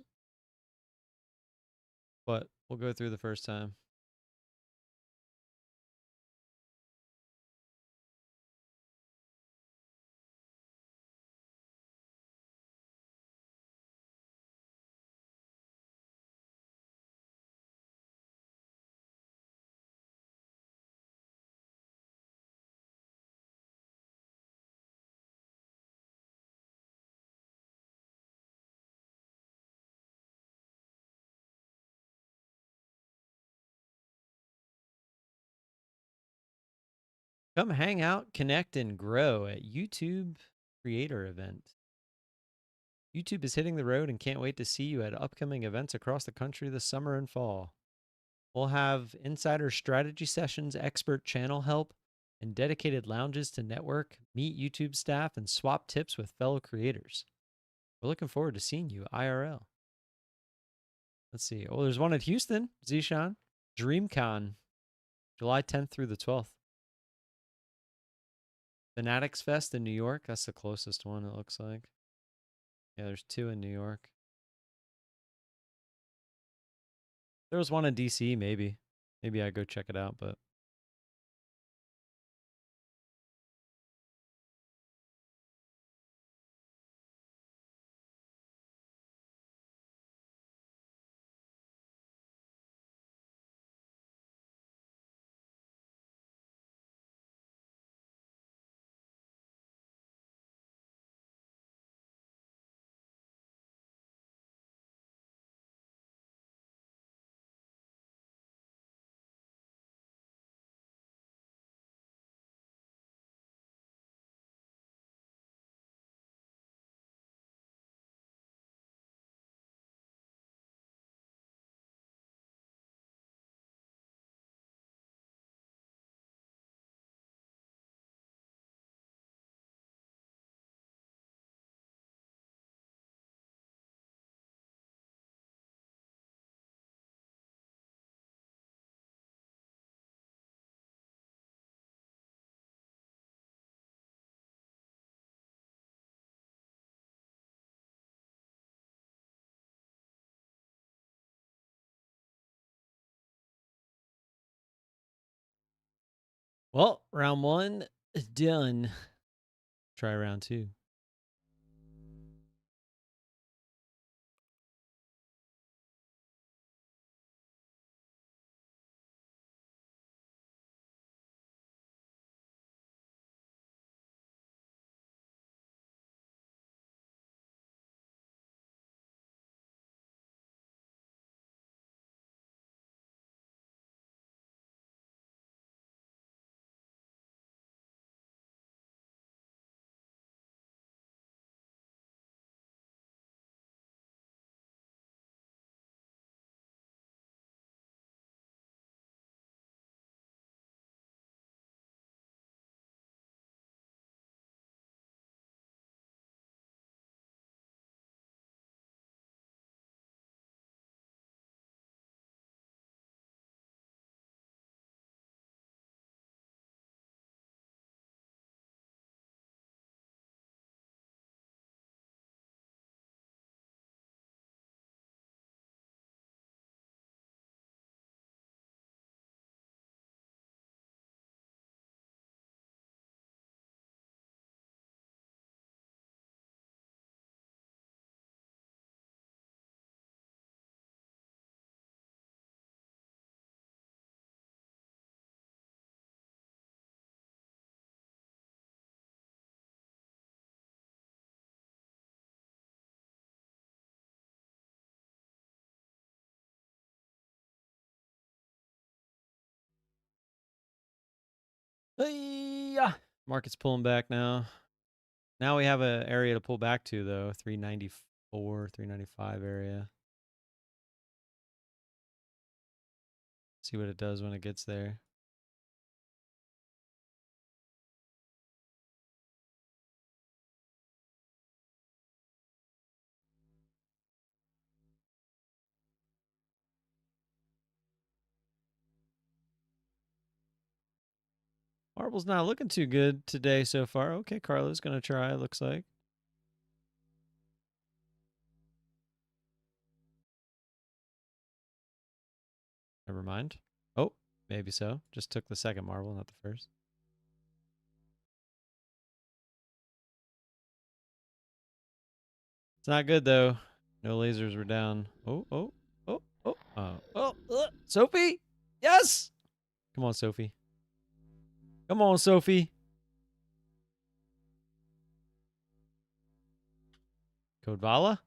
but we'll go through the first time. Come hang out, connect, and grow at YouTube Creator Event. YouTube is hitting the road and can't wait to see you at upcoming events across the country this summer and fall. We'll have insider strategy sessions, expert channel help, and dedicated lounges to network, meet YouTube staff, and swap tips with fellow creators. We're looking forward to seeing you IRL. Let's see. Oh, there's one at Houston, Zishan. DreamCon, July 10th through the 12th. Fanatics Fest in New York. That's the closest one, it looks like. Yeah, there's 2 in New York. There was one in DC, maybe. Maybe I go check it out, but Well, round 1 is done. Try round 2. Yeah. Market's pulling back now. Now we have an area to pull back to, though. 394, 395 area. See what it does when it gets there. Marble's not looking too good today so far. Okay, Carlo's going to try, looks like. Never mind. Oh, maybe so. Just took the second marble, not the first. It's not good, though. No lasers were down. Sophie! Yes! Come on, Sophie. Come on, Sophie. Code VOLA?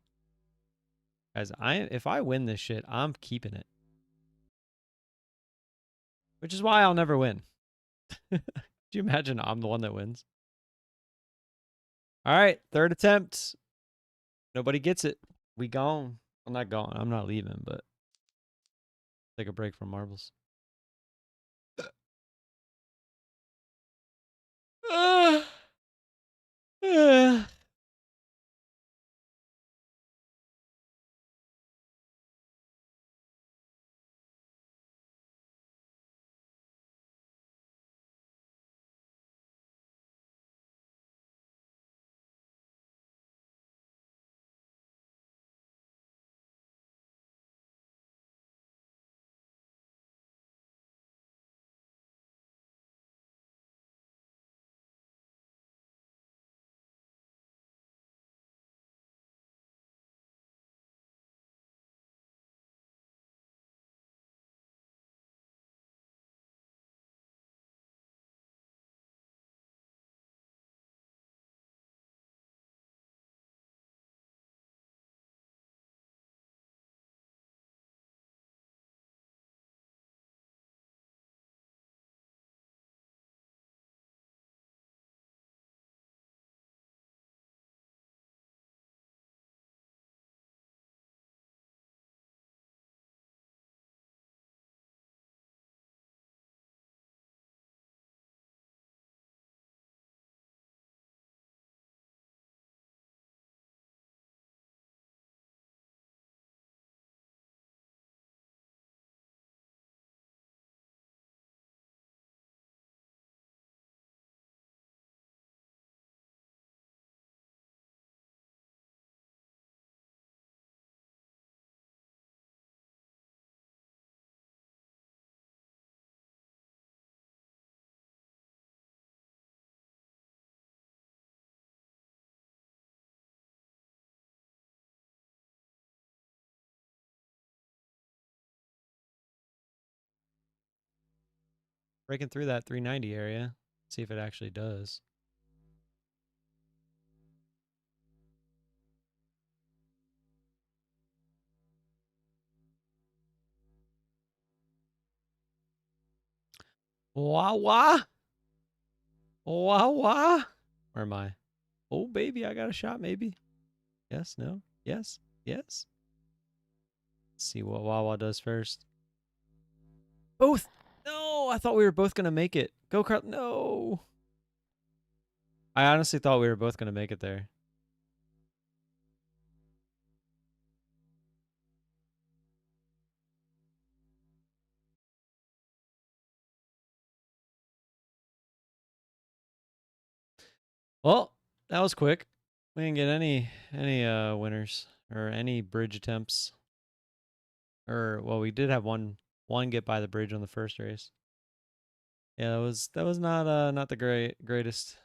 Guys, if I win this shit, I'm keeping it. Which is why I'll never win. Do you imagine I'm the one that wins? All right, third attempt. Nobody gets it. We gone. I'm not gone. I'm not leaving, but take a break from marbles. breaking through that 390 area. See if it actually does. Wah wah. Wah wah. Where am I? Oh baby, I got a shot maybe. Yes, no, yes, yes. Let's see what Wawa does first. Both. No, I thought we were both gonna make it. Go Carl. No. I honestly thought we were both gonna make it there. Well, that was quick. We didn't get any winners or any bridge attempts. Or well, we did have one get by the bridge on the first race. Yeah, that was not the greatest.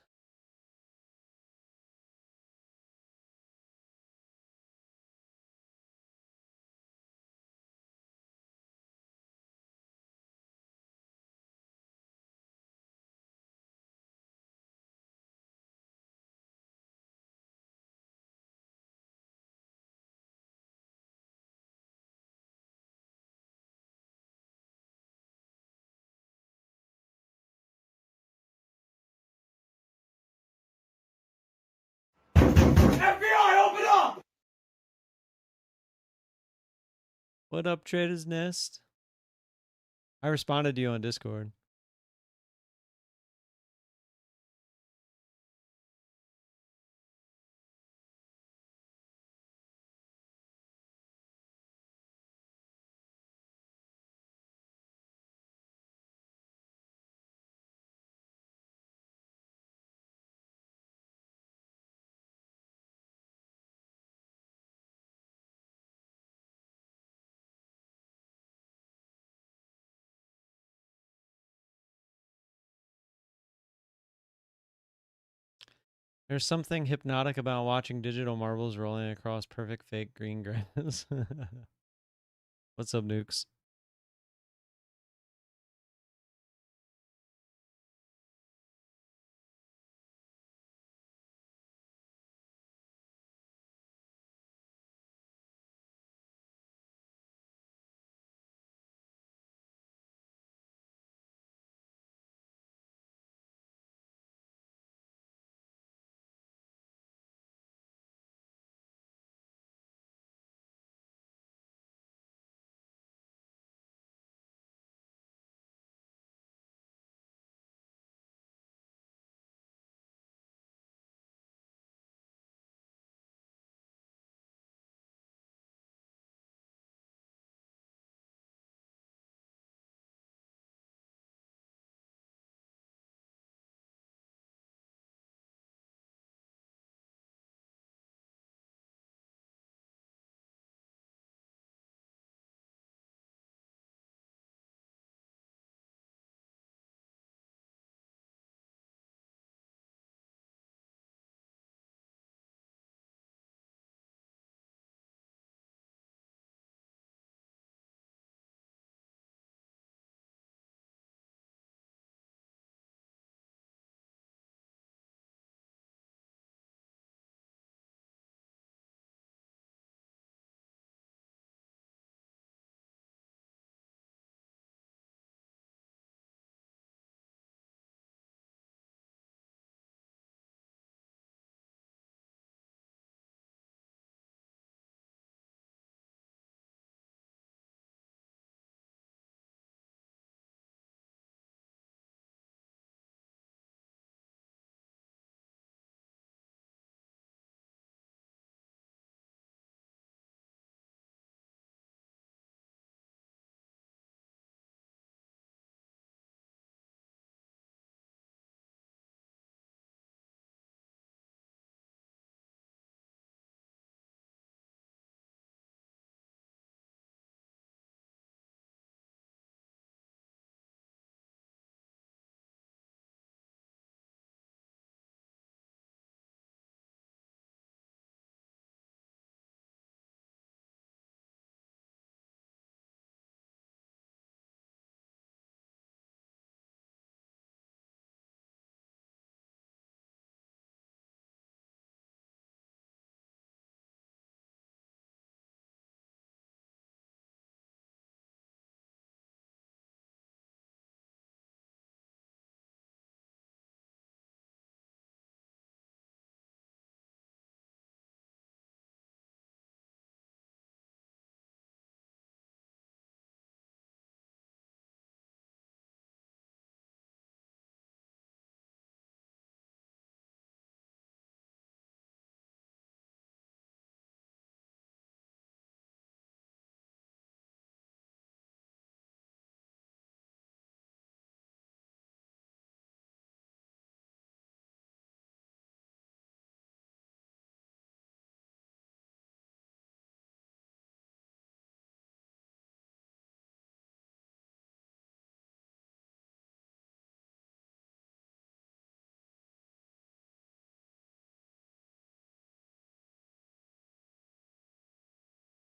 What up, Trader's Nest? I responded to you on Discord. There's something hypnotic about watching digital marbles rolling across perfect fake green grass. What's up, Nukes?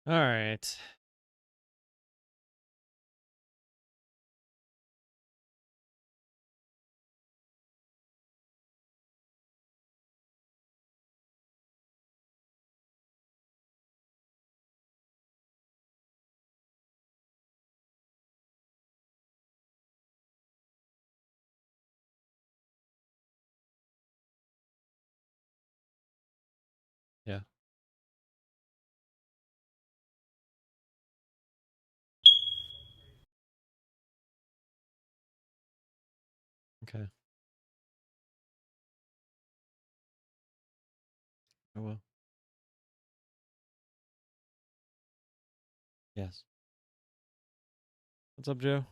All right. Yeah. Okay. I will. Yes. What's up, Joe?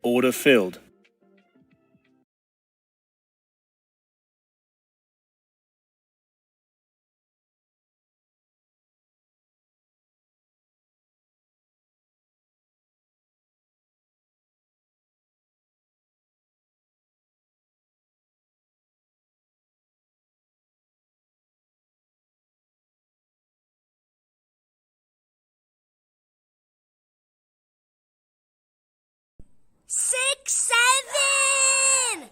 Order filled. Six, seven!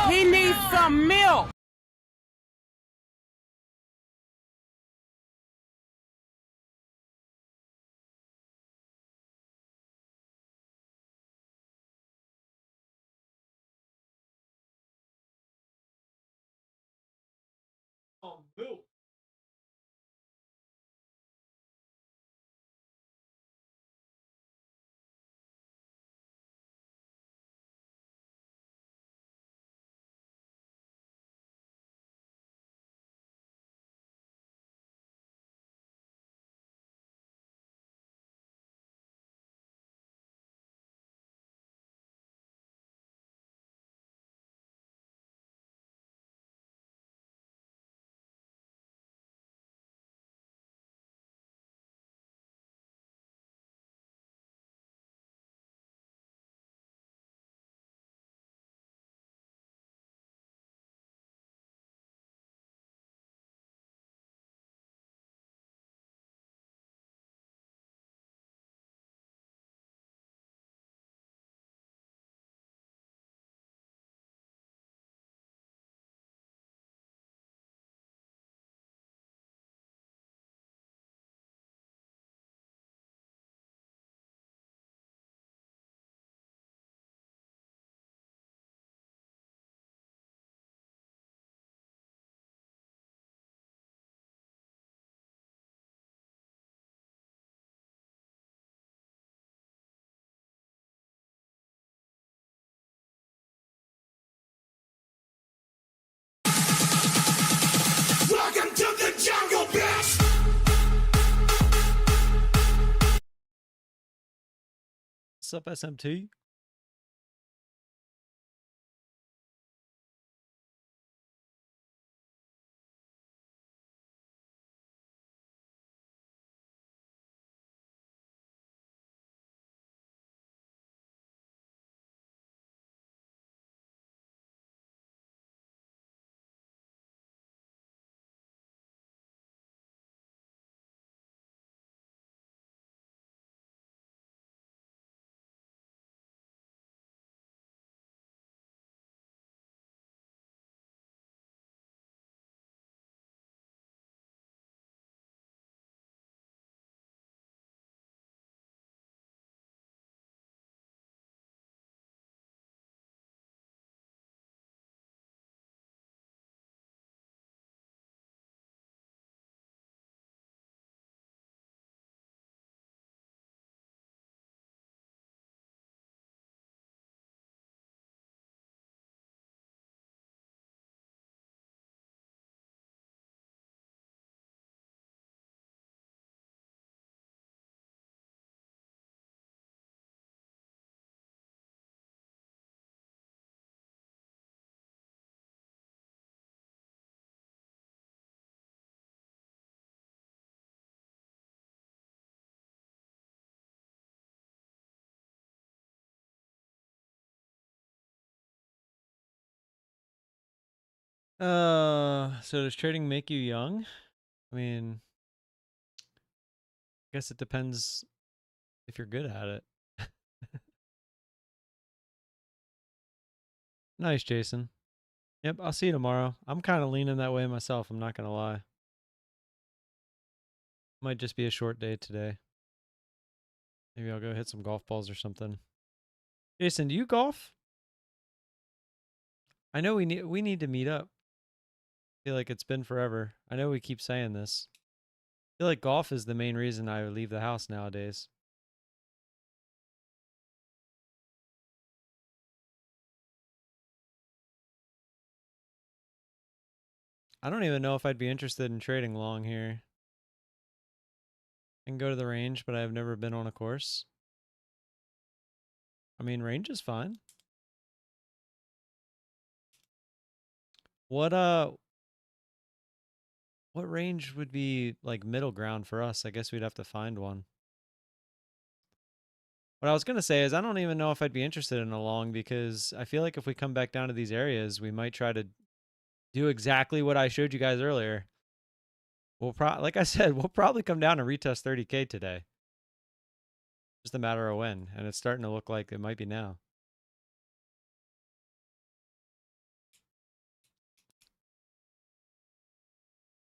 He needs some milk. Welcome to the jungle, bitch! What's up, SMT? So does trading make you young? I mean, I guess it depends if you're good at it. Nice, Jason. Yep, I'll see you tomorrow. I'm kind of leaning that way myself, I'm not going to lie. Might just be a short day today. Maybe I'll go hit some golf balls or something. Jason, do you golf? I know we need to meet up. I feel like it's been forever. I know we keep saying this. I feel like golf is the main reason I leave the house nowadays. I don't even know if I'd be interested in trading long here. I can go to the range, but I've never been on a course. I mean, range is fine. What what range would be like middle ground for us? I guess we'd have to find one. What I was gonna say is I don't even know if I'd be interested in a long because I feel like if we come back down to these areas, we might try to do exactly what I showed you guys earlier. Like I said, we'll probably come down and retest 30K today. Just a matter of when, and it's starting to look like it might be now.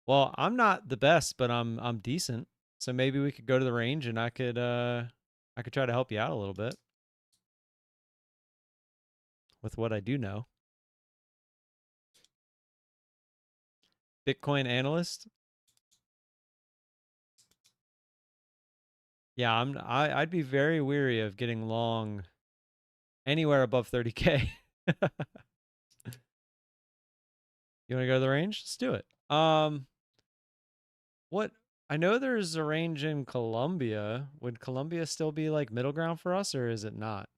Well, I'm not the best, but I'm decent. So maybe we could go to the range and I could try to help you out a little bit with what I do know. Bitcoin analyst? Yeah, I'd be very weary of getting long anywhere above 30K. You want to go to the range? Let's do it. What I know there's a range in Colombia. Would Colombia still be like middle ground for us or is it not?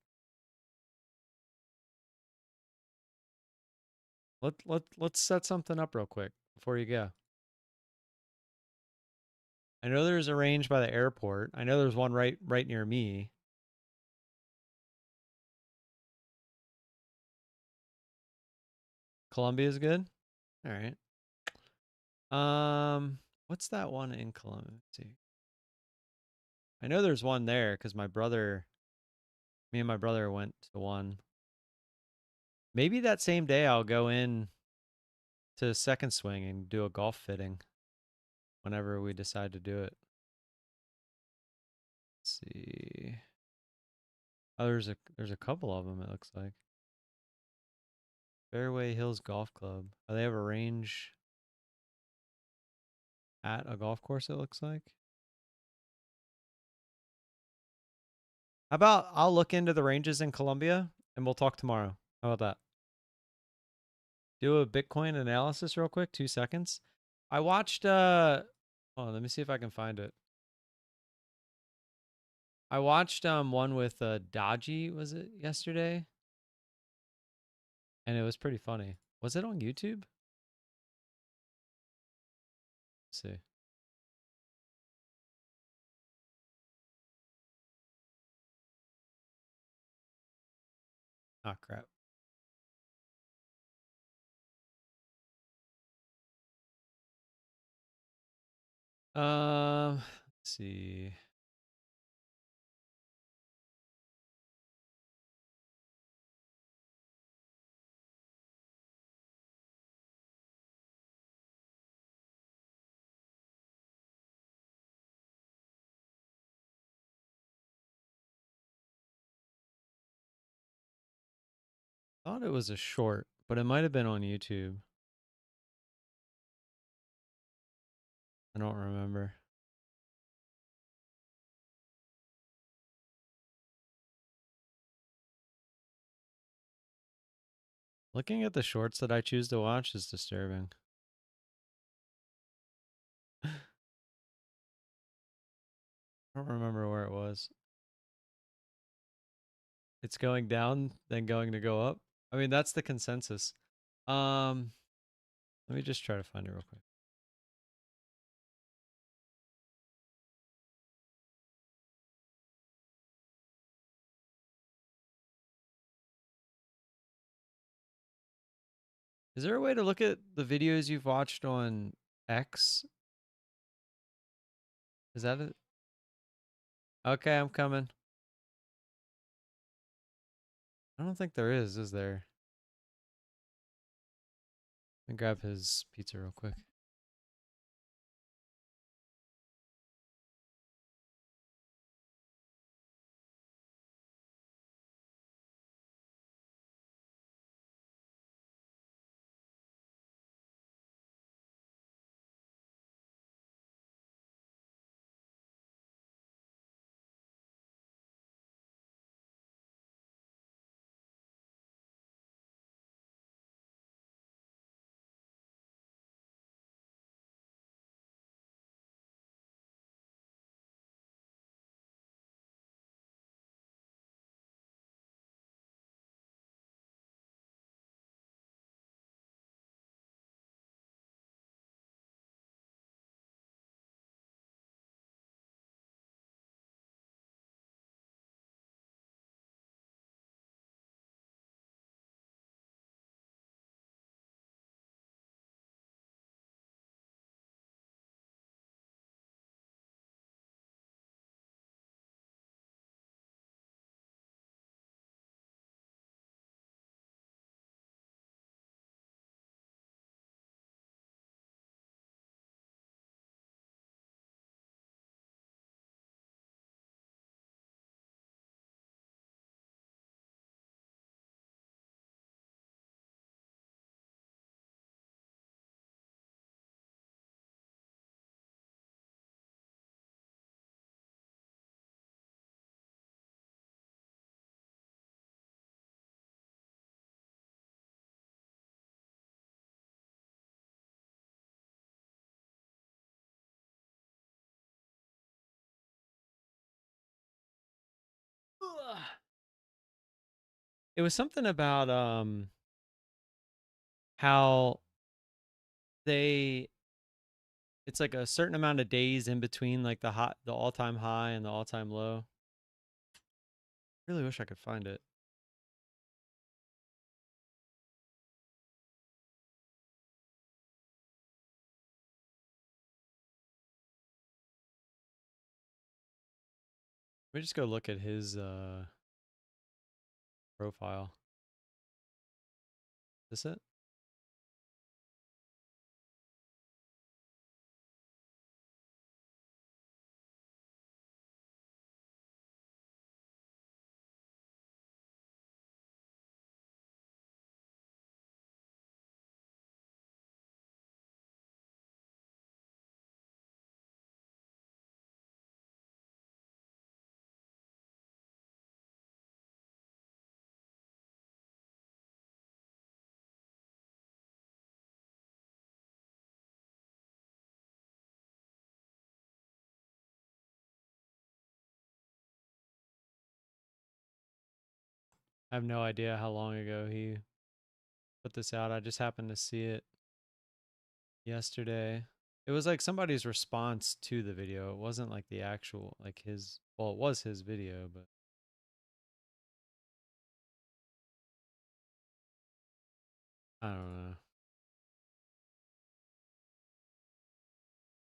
Let's set something up real quick before you go. I know there's a range by the airport. I know there's one right near me. Colombia is good. All right. What's that one in Colombia? Let's see. I know there's one there because me and my brother went to one. Maybe that same day I'll go in to second swing and do a golf fitting whenever we decide to do it. Let's see. Oh, there's a couple of them it looks like. Fairway Hills Golf Club. Oh, they have a range at a golf course it looks like. How about I'll look into the ranges in Colombia and we'll talk tomorrow. How about that? Do a Bitcoin analysis real quick, 2 seconds. I watched oh, let me see if I can find it. I watched one with Dodgy, was it yesterday? And it was pretty funny. Was it on YouTube? Let's see. Oh crap. Let's see. Thought it was a short, but it might have been on YouTube. I don't remember. Looking at the shorts that I choose to watch is disturbing. I don't remember where it was. It's going down, then going to go up. I mean, that's the consensus. Um, Let me just try to find it real quick. Is there a way to look at the videos you've watched on X? Is that it? Okay, I'm coming. I don't think there is there? Let me grab his pizza real quick. Ugh. It was something about how they it's like a certain amount of days in between like the all-time high and the all-time low. Really wish I could find it. Let me just go look at his profile. Is this it? I have no idea how long ago he put this out. I just happened to see it yesterday. It was like somebody's response to the video. It wasn't like the actual, like his, well, it was his video, but I don't know.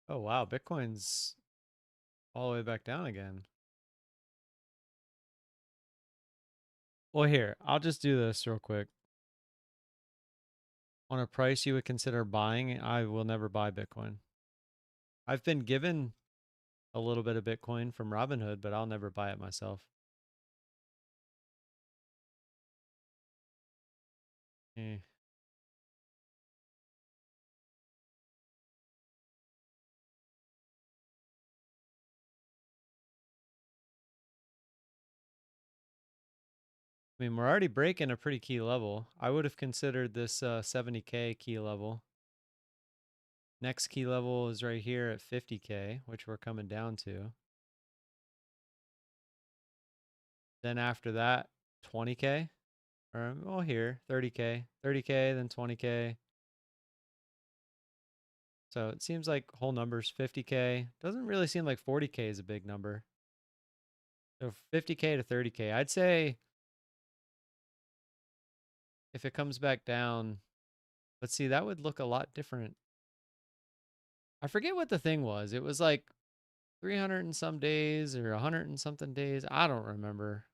Oh, wow. Bitcoin's all the way back down again. Well, here, I'll just do this real quick. On a price you would consider buying, I will never buy Bitcoin. I've been given a little bit of Bitcoin from Robinhood, but I'll never buy it myself. Eh. I mean, we're already breaking a pretty key level. I would have considered this 70K key level. Next key level is right here at 50K, which we're coming down to. Then after that, 20K. Or, well, here, 30K. 30K, then 20K. So it seems like whole numbers 50K. Doesn't really seem like 40K is a big number. So 50K to 30K. I'd say if it comes back down But see, that would look a lot different. I forget what the thing was. It was like 300 and some days or 100 and something days. I don't remember.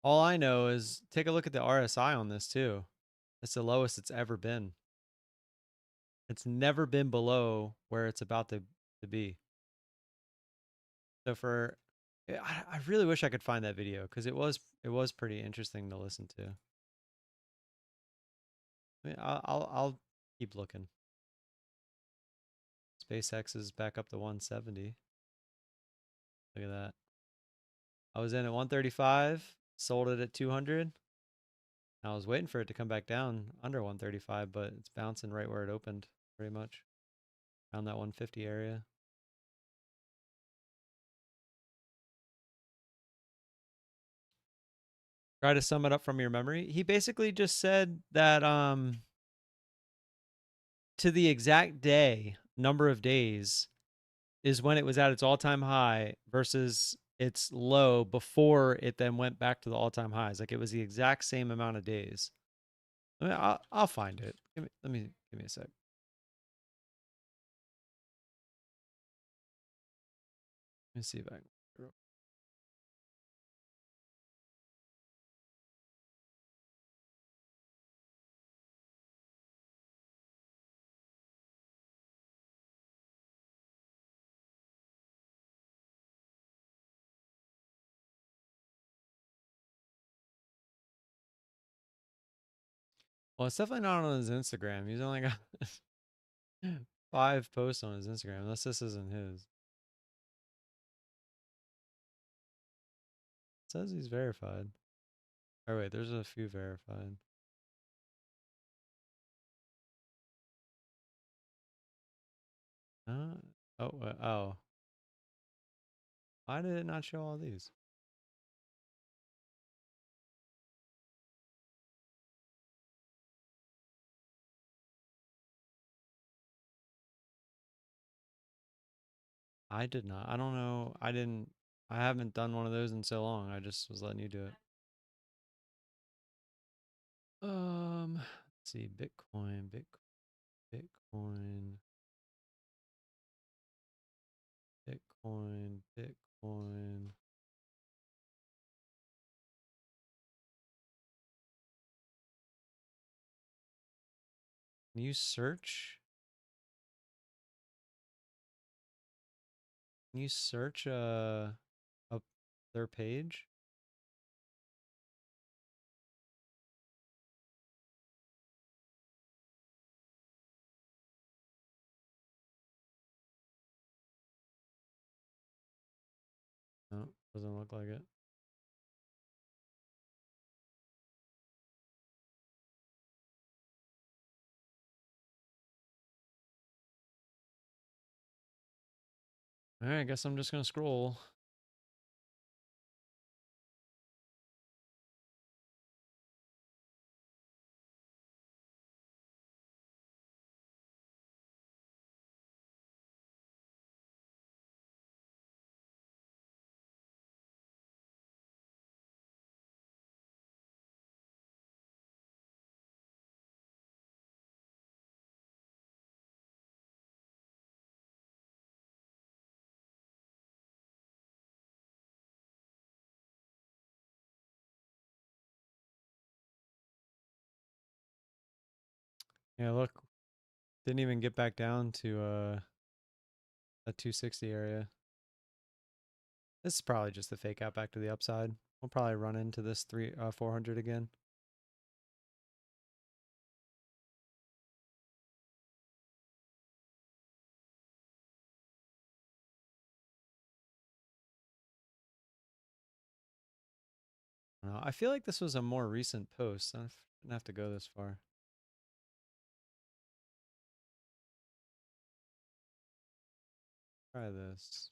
All I know is take a look at the RSI on this too. It's the lowest it's ever been. It's never been below where it's about to be. So for I really wish I could find that video because it was pretty interesting to listen to. I mean, I'll keep looking. SpaceX is back up to 170. Look at that. I was in at 135, sold it at 200. I was waiting for it to come back down under 135, but it's bouncing right where it opened, pretty much. Around that 150 area. Try to sum it up from your memory. He basically just said that to the exact day, number of days, is when it was at its all-time high versus its low before it then went back to the all-time highs. Like it was the exact same amount of days. I mean, I'll find it. Give me a sec. Let me see if I can. Well, it's definitely not on his Instagram. He's only got 5 posts on his Instagram, unless this isn't his. It says he's verified. Oh wait, there's a few verified. Oh. Why did it not show all these? I did not. I don't know. I didn't. I haven't done one of those in so long. I just was letting you do it. Let's see. Bitcoin. Bitcoin. Bitcoin. Bitcoin. Can you search? Can you search up their page? No, doesn't look like it. All right, I guess I'm just gonna scroll. Yeah, look, didn't even get back down to a 260 area. This is probably just a fake out back to the upside. We'll probably run into this 400 again. I feel like this was a more recent post. I didn't have to go this far. Try this.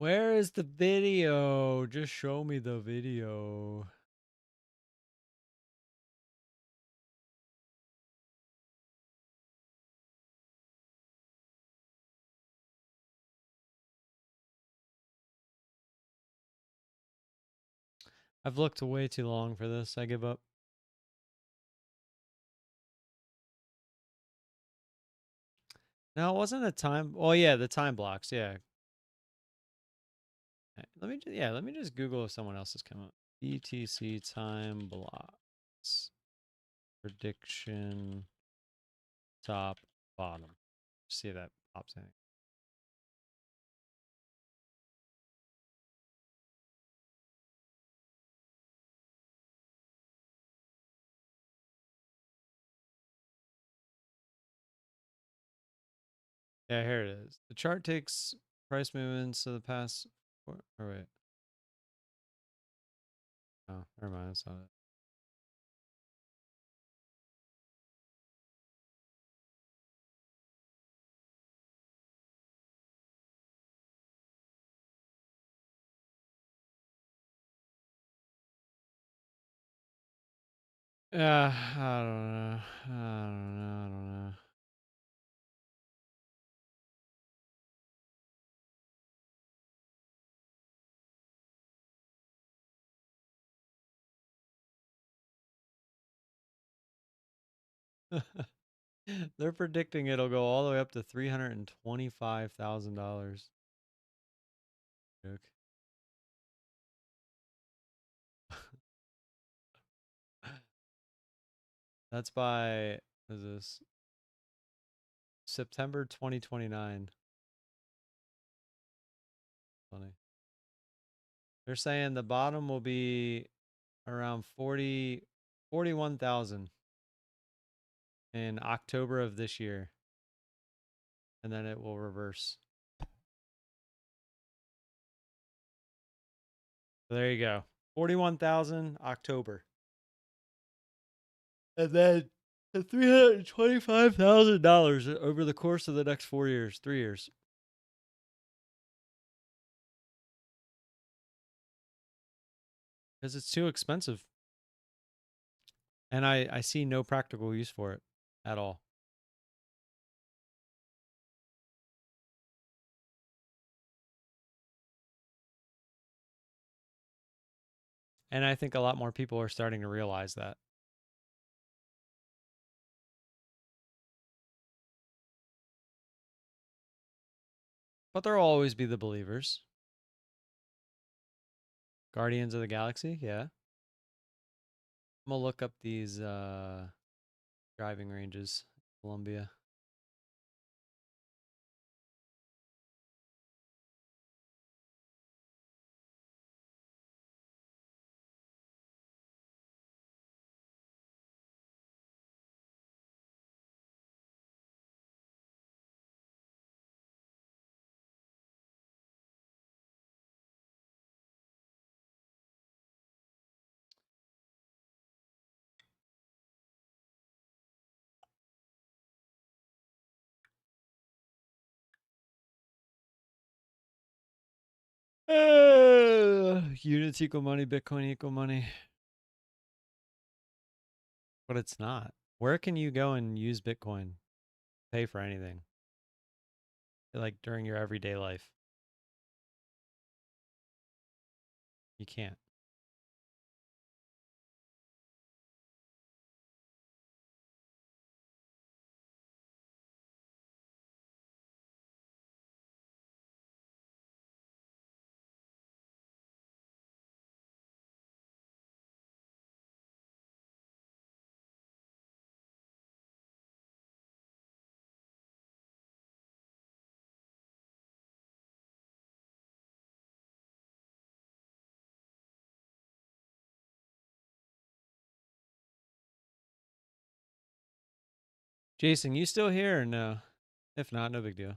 Where is the video? Just show me the video. I've looked way too long for this. I give up. No, it wasn't a time. Oh yeah, the time blocks. Yeah. Let me just Google if someone else has come up. BTC time blocks prediction top bottom. See if that pops in. Yeah, here it is. The chart takes price movements of the past. Or wait. Oh, never mind. That's not it. I don't know. I don't know. I don't know. They're predicting it'll go all the way up to $325,000. Joke. That's by, what is this? September 2029. Funny. They're saying the bottom will be around 41,000 in October of this year. And then it will reverse. So there you go. 41,000 October. And then to $325,000 over the course of the next 4 years, 3 years. Because it's too expensive. And I see no practical use for it at all. And I think a lot more people are starting to realize that. But there'll always be the believers. Guardians of the Galaxy, yeah. I'm gonna look up these driving ranges, Colombia. Units equal money, Bitcoin equal money. But it's not. Where can you go and use Bitcoin? Pay for anything? Like during your everyday life. You can't. Jason, you still here or no? If not, no big deal.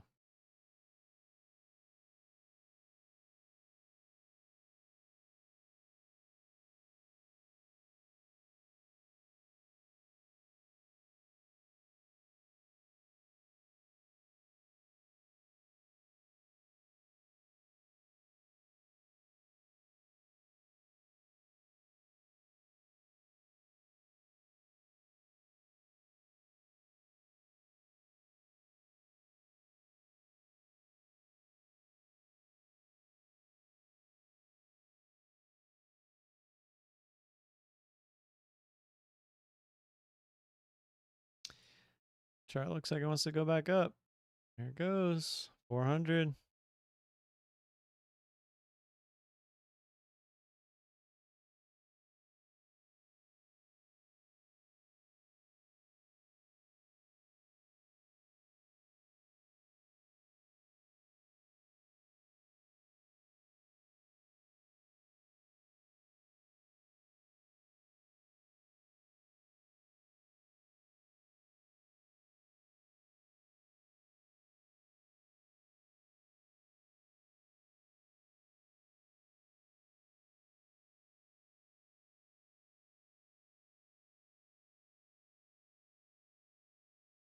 Chart looks like it wants to go back up. There it goes. 400.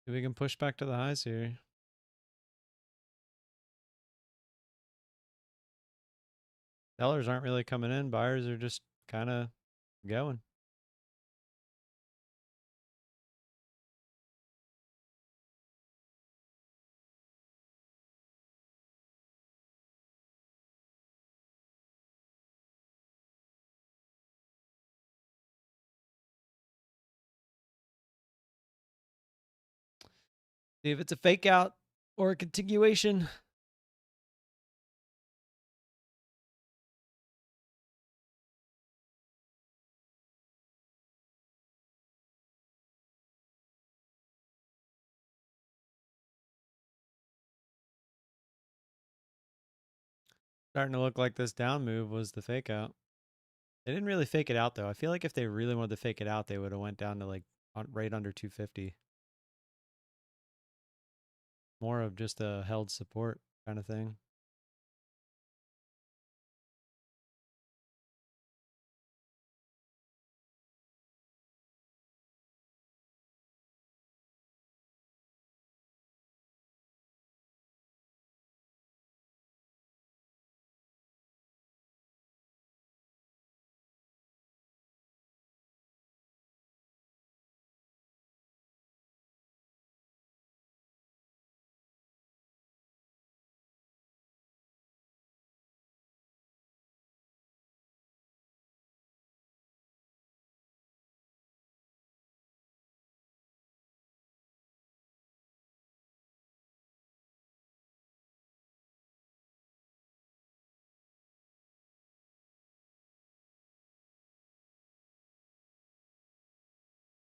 See if we can push back to the highs here. Sellers aren't really coming in. Buyers are just kind of going. See if it's a fake out or a continuation. Starting to look like this down move was the fake out. They didn't really fake it out though. I feel like if they really wanted to fake it out, they would have went down to like right under 250. More of just a held support kind of thing.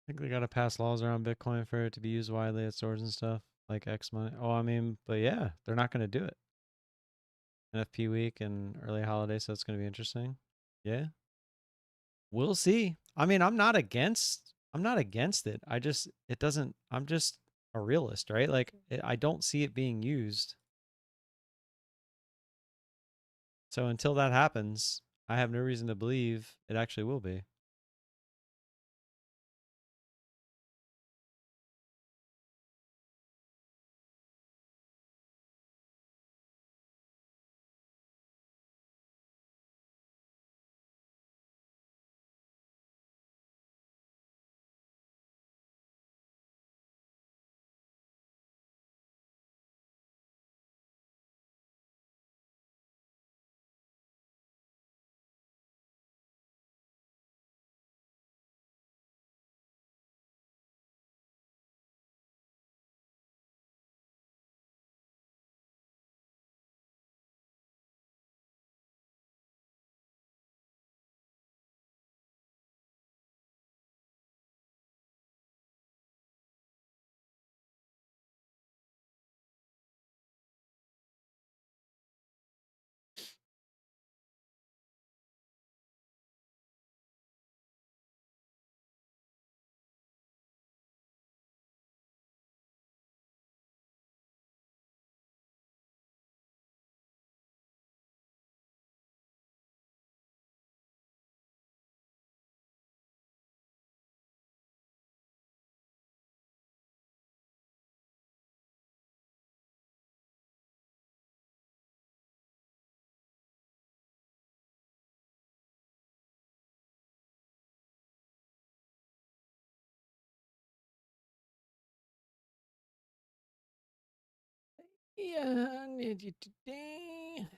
I think they got to pass laws around Bitcoin for it to be used widely at stores and stuff like X money. Oh, I mean, but yeah, they're not going to do it. NFP week and early holiday, so it's going to be interesting. Yeah, we'll see. I mean, I'm not against it. I just it doesn't. I'm just a realist, right? Like I don't see it being used. So until that happens, I have no reason to believe it actually will be. Yeah, I need you today.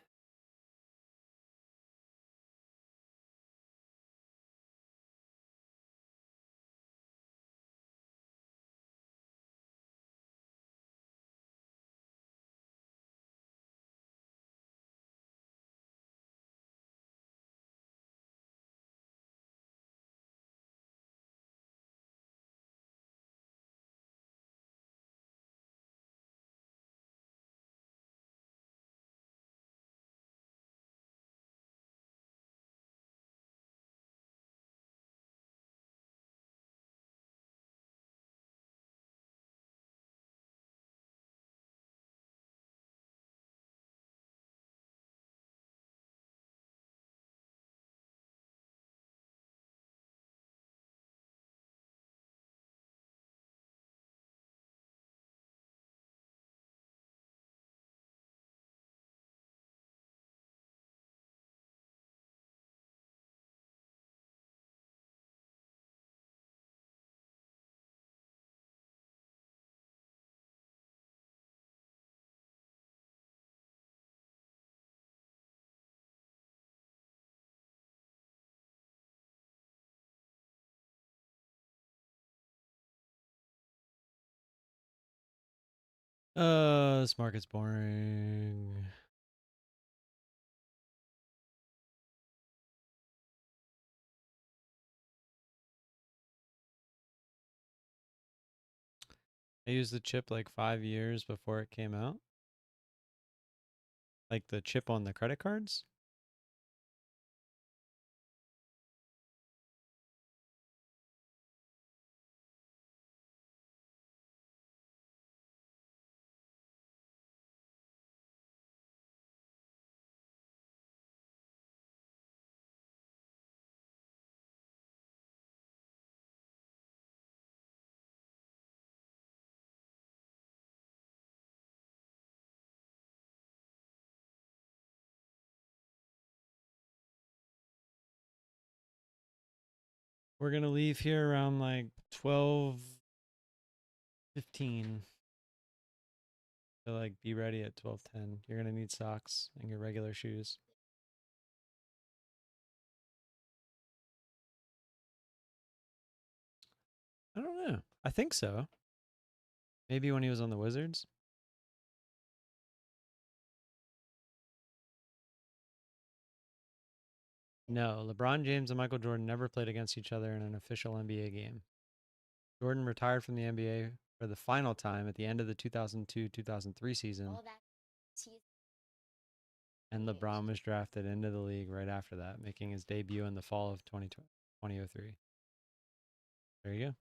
This market's boring. I used the chip like 5 years before it came out. Like the chip on the credit cards. We're gonna leave here around like 12:15 to like be ready at 12:10. You're gonna need socks and your regular shoes. I don't know. I think so. Maybe when he was on the Wizards. No, LeBron James and Michael Jordan never played against each other in an official NBA game. Jordan retired from the NBA for the final time at the end of the 2002-2003 season, and LeBron was drafted into the league right after that, making his debut in the fall of 2003. There you go.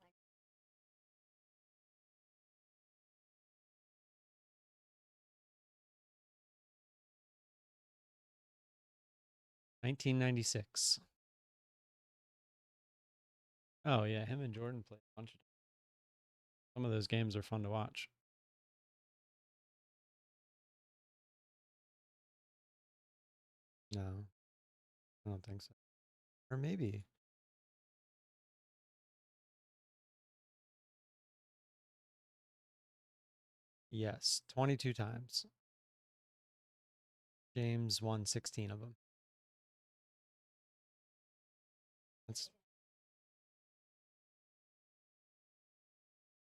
$1996. Oh yeah, him and Jordan played a bunch of. Some of those games are fun to watch. No, I don't think so. Or maybe. Yes, 22 times. James won 16 of them. That's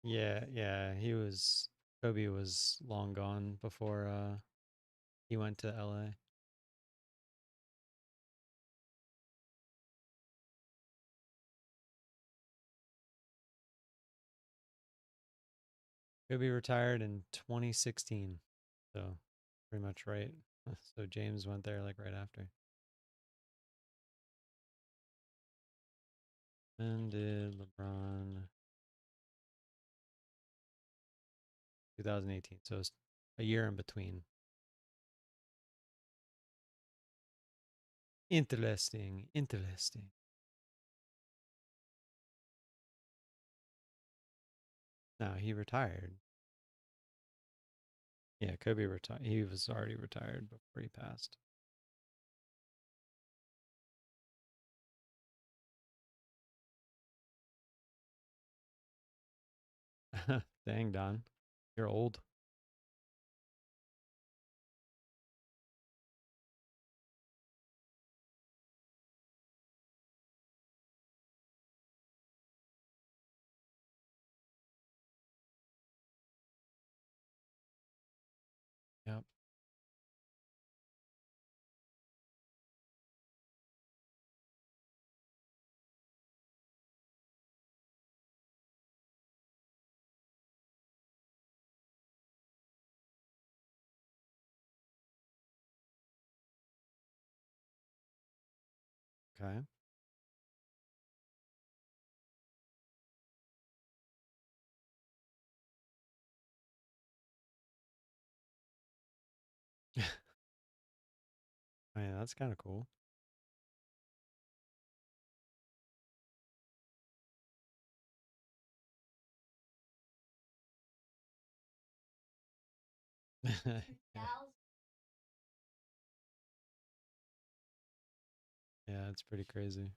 yeah. Kobe was long gone before he went to LA. Kobe retired in 2016. So pretty much right. So James went there like right after. And did LeBron 2018. So it's a year in between. Interesting. Interesting. No, he retired. Yeah, Kobe retired. He was already retired before he passed. Dang, Don. You're old. Yep. Okay. Oh, yeah, that's kind of cool. Yeah. Yeah, it's pretty crazy.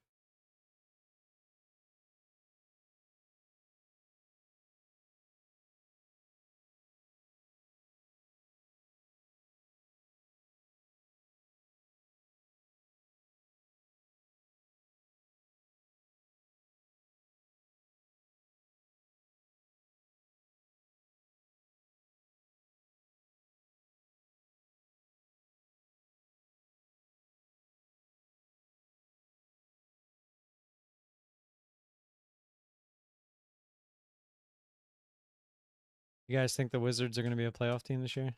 You guys think the Wizards are going to be a playoff team this year?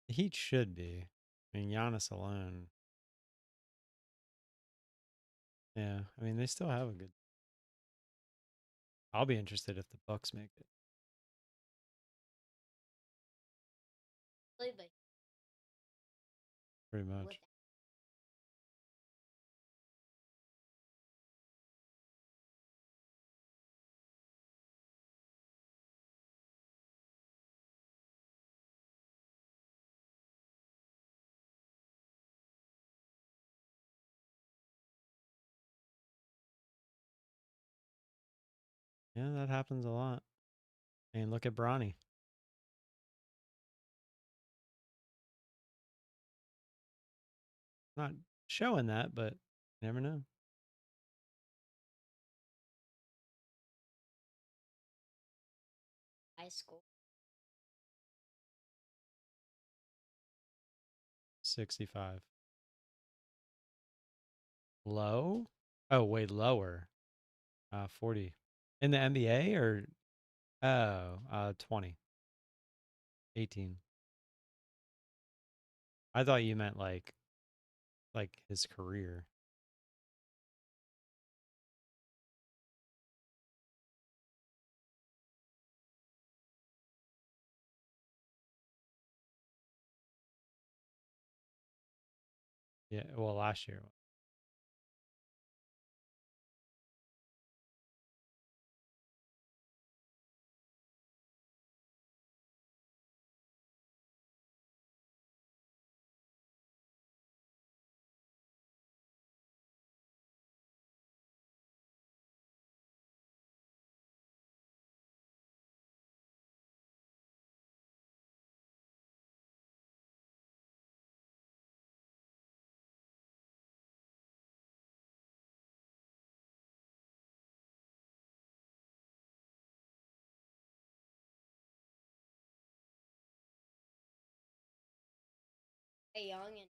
The Heat should be. I mean, Giannis alone. Yeah, I mean, they still have a good. I'll be interested if the Bucks make it. Pretty much. Yeah, that happens a lot. And look at Bronny. Not showing that, but you never know. High school. 65. Low? Oh, wait, lower. 40. In the NBA or 20. 18. I thought you meant like his career. Yeah, well, last year. Hey, young and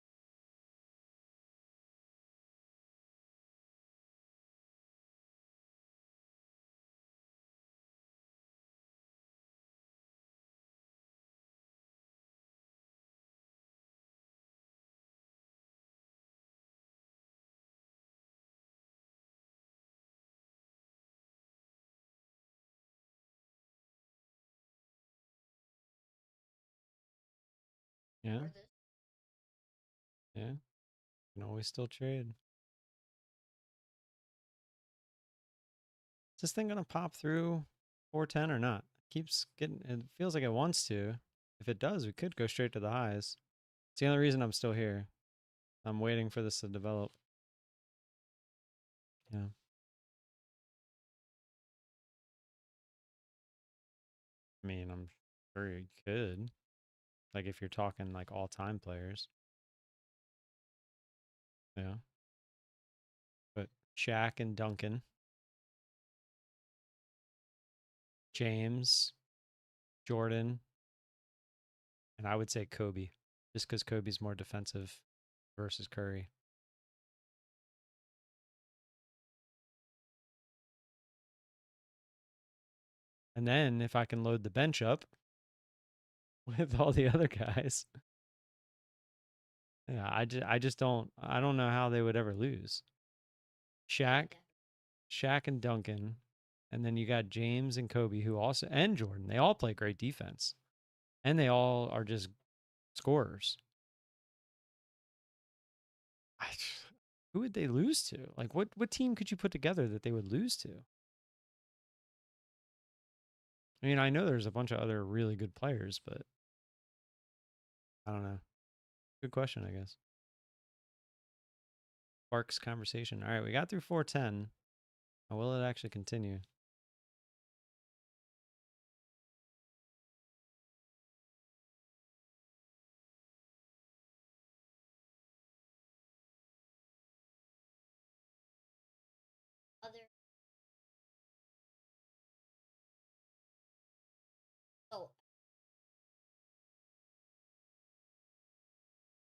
Yeah, yeah. Can always still trade. Is this thing gonna pop through 410 or not? Keeps getting. It feels like it wants to. If it does, we could go straight to the highs. It's the only reason I'm still here. I'm waiting for this to develop. Yeah. I mean, I'm sure you could. Like if you're talking like all-time players. Yeah. But Shaq and Duncan, James, Jordan, and I would say Kobe, just because Kobe's more defensive versus Curry. And then if I can load the bench up with all the other guys, yeah, I don't know how they would ever lose. Shaq, Shaq and Duncan, and then you got James and Kobe who also and Jordan. They all play great defense. And they all are just scorers. I, who would they lose to? Like what team could you put together that they would lose to? I mean, I know there's a bunch of other really good players, but I don't know. Good question, I guess. Sparks conversation. All right, we got through 410. Now, will it actually continue? other. Oh,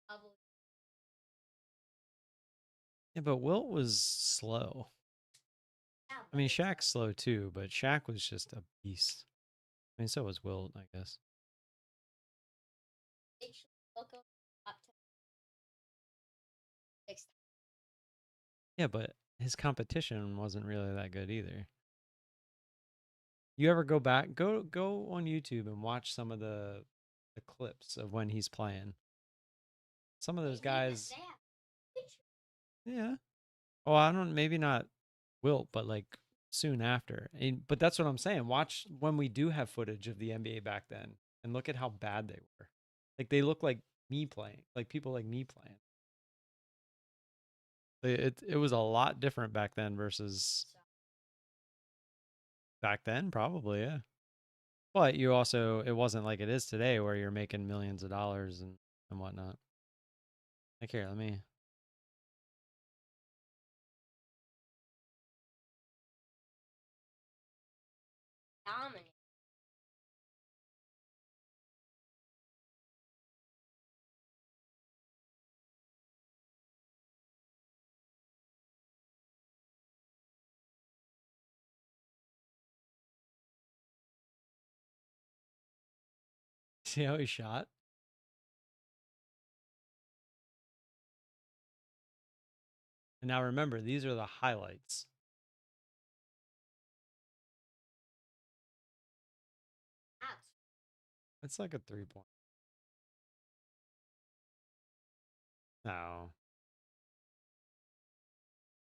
probably. Yeah, but Wilt was slow. I mean, Shaq's slow too, but Shaq was just a beast. I mean, so was Wilt, I guess. Look up top 10. 6 Yeah, but his competition wasn't really that good either. You ever go back, go on YouTube and watch some of the clips of when he's playing. Some of those guys, yeah. Oh, I don't, maybe not Wilt, but like soon after. But that's what I'm saying. Watch when we do have footage of the NBA back then and look at how bad they were. Like they look like me playing, like people like me playing. It was a lot different back then versus back then, probably, yeah. But you also, it wasn't like it is today where you're making millions of dollars and whatnot. Like here, let me. dominant. See how he shot? And now remember, these are the highlights. It's like a 3-point. No.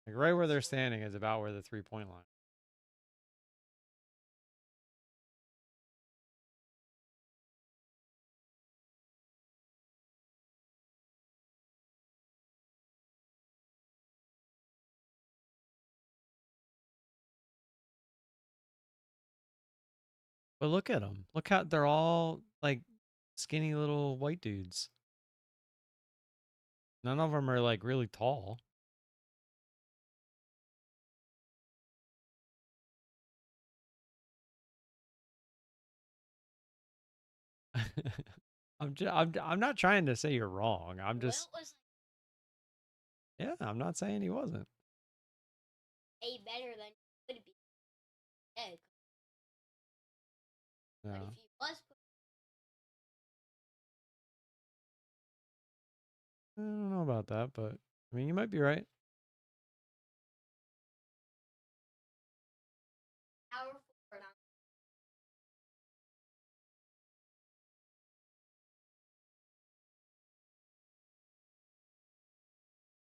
Like right where they're standing is about where the 3-point line. But look at them. Look how they're all like skinny little white dudes. None of them are like really tall. I'm not trying to say you're wrong. I'm just yeah, I'm not saying he wasn't. Better than he would be. Yeah. But No. if he was I don't know about that, but I mean, you might be right. powerful for dominant.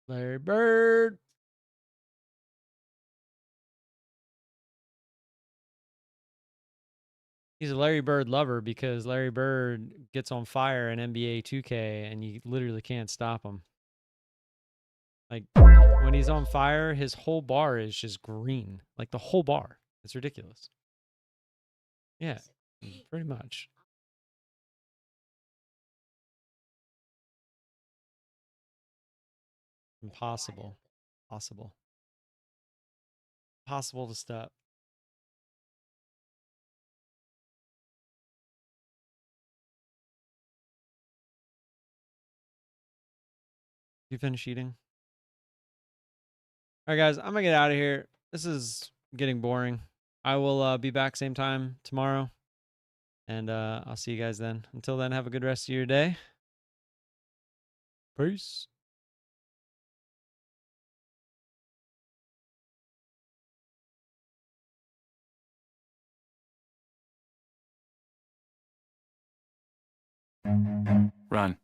Larry Bird. He's a Larry Bird lover because Larry Bird gets on fire in NBA 2K and you literally can't stop him. Like when he's on fire, his whole bar is just green. Like the whole bar. It's ridiculous. Yeah, pretty much. Impossible. Possible. Possible to stop. You finish eating? All right, guys, I'm going to get out of here. This is getting boring. I will be back same time tomorrow. And I'll see you guys then. Until then, have a good rest of your day. Peace. Run.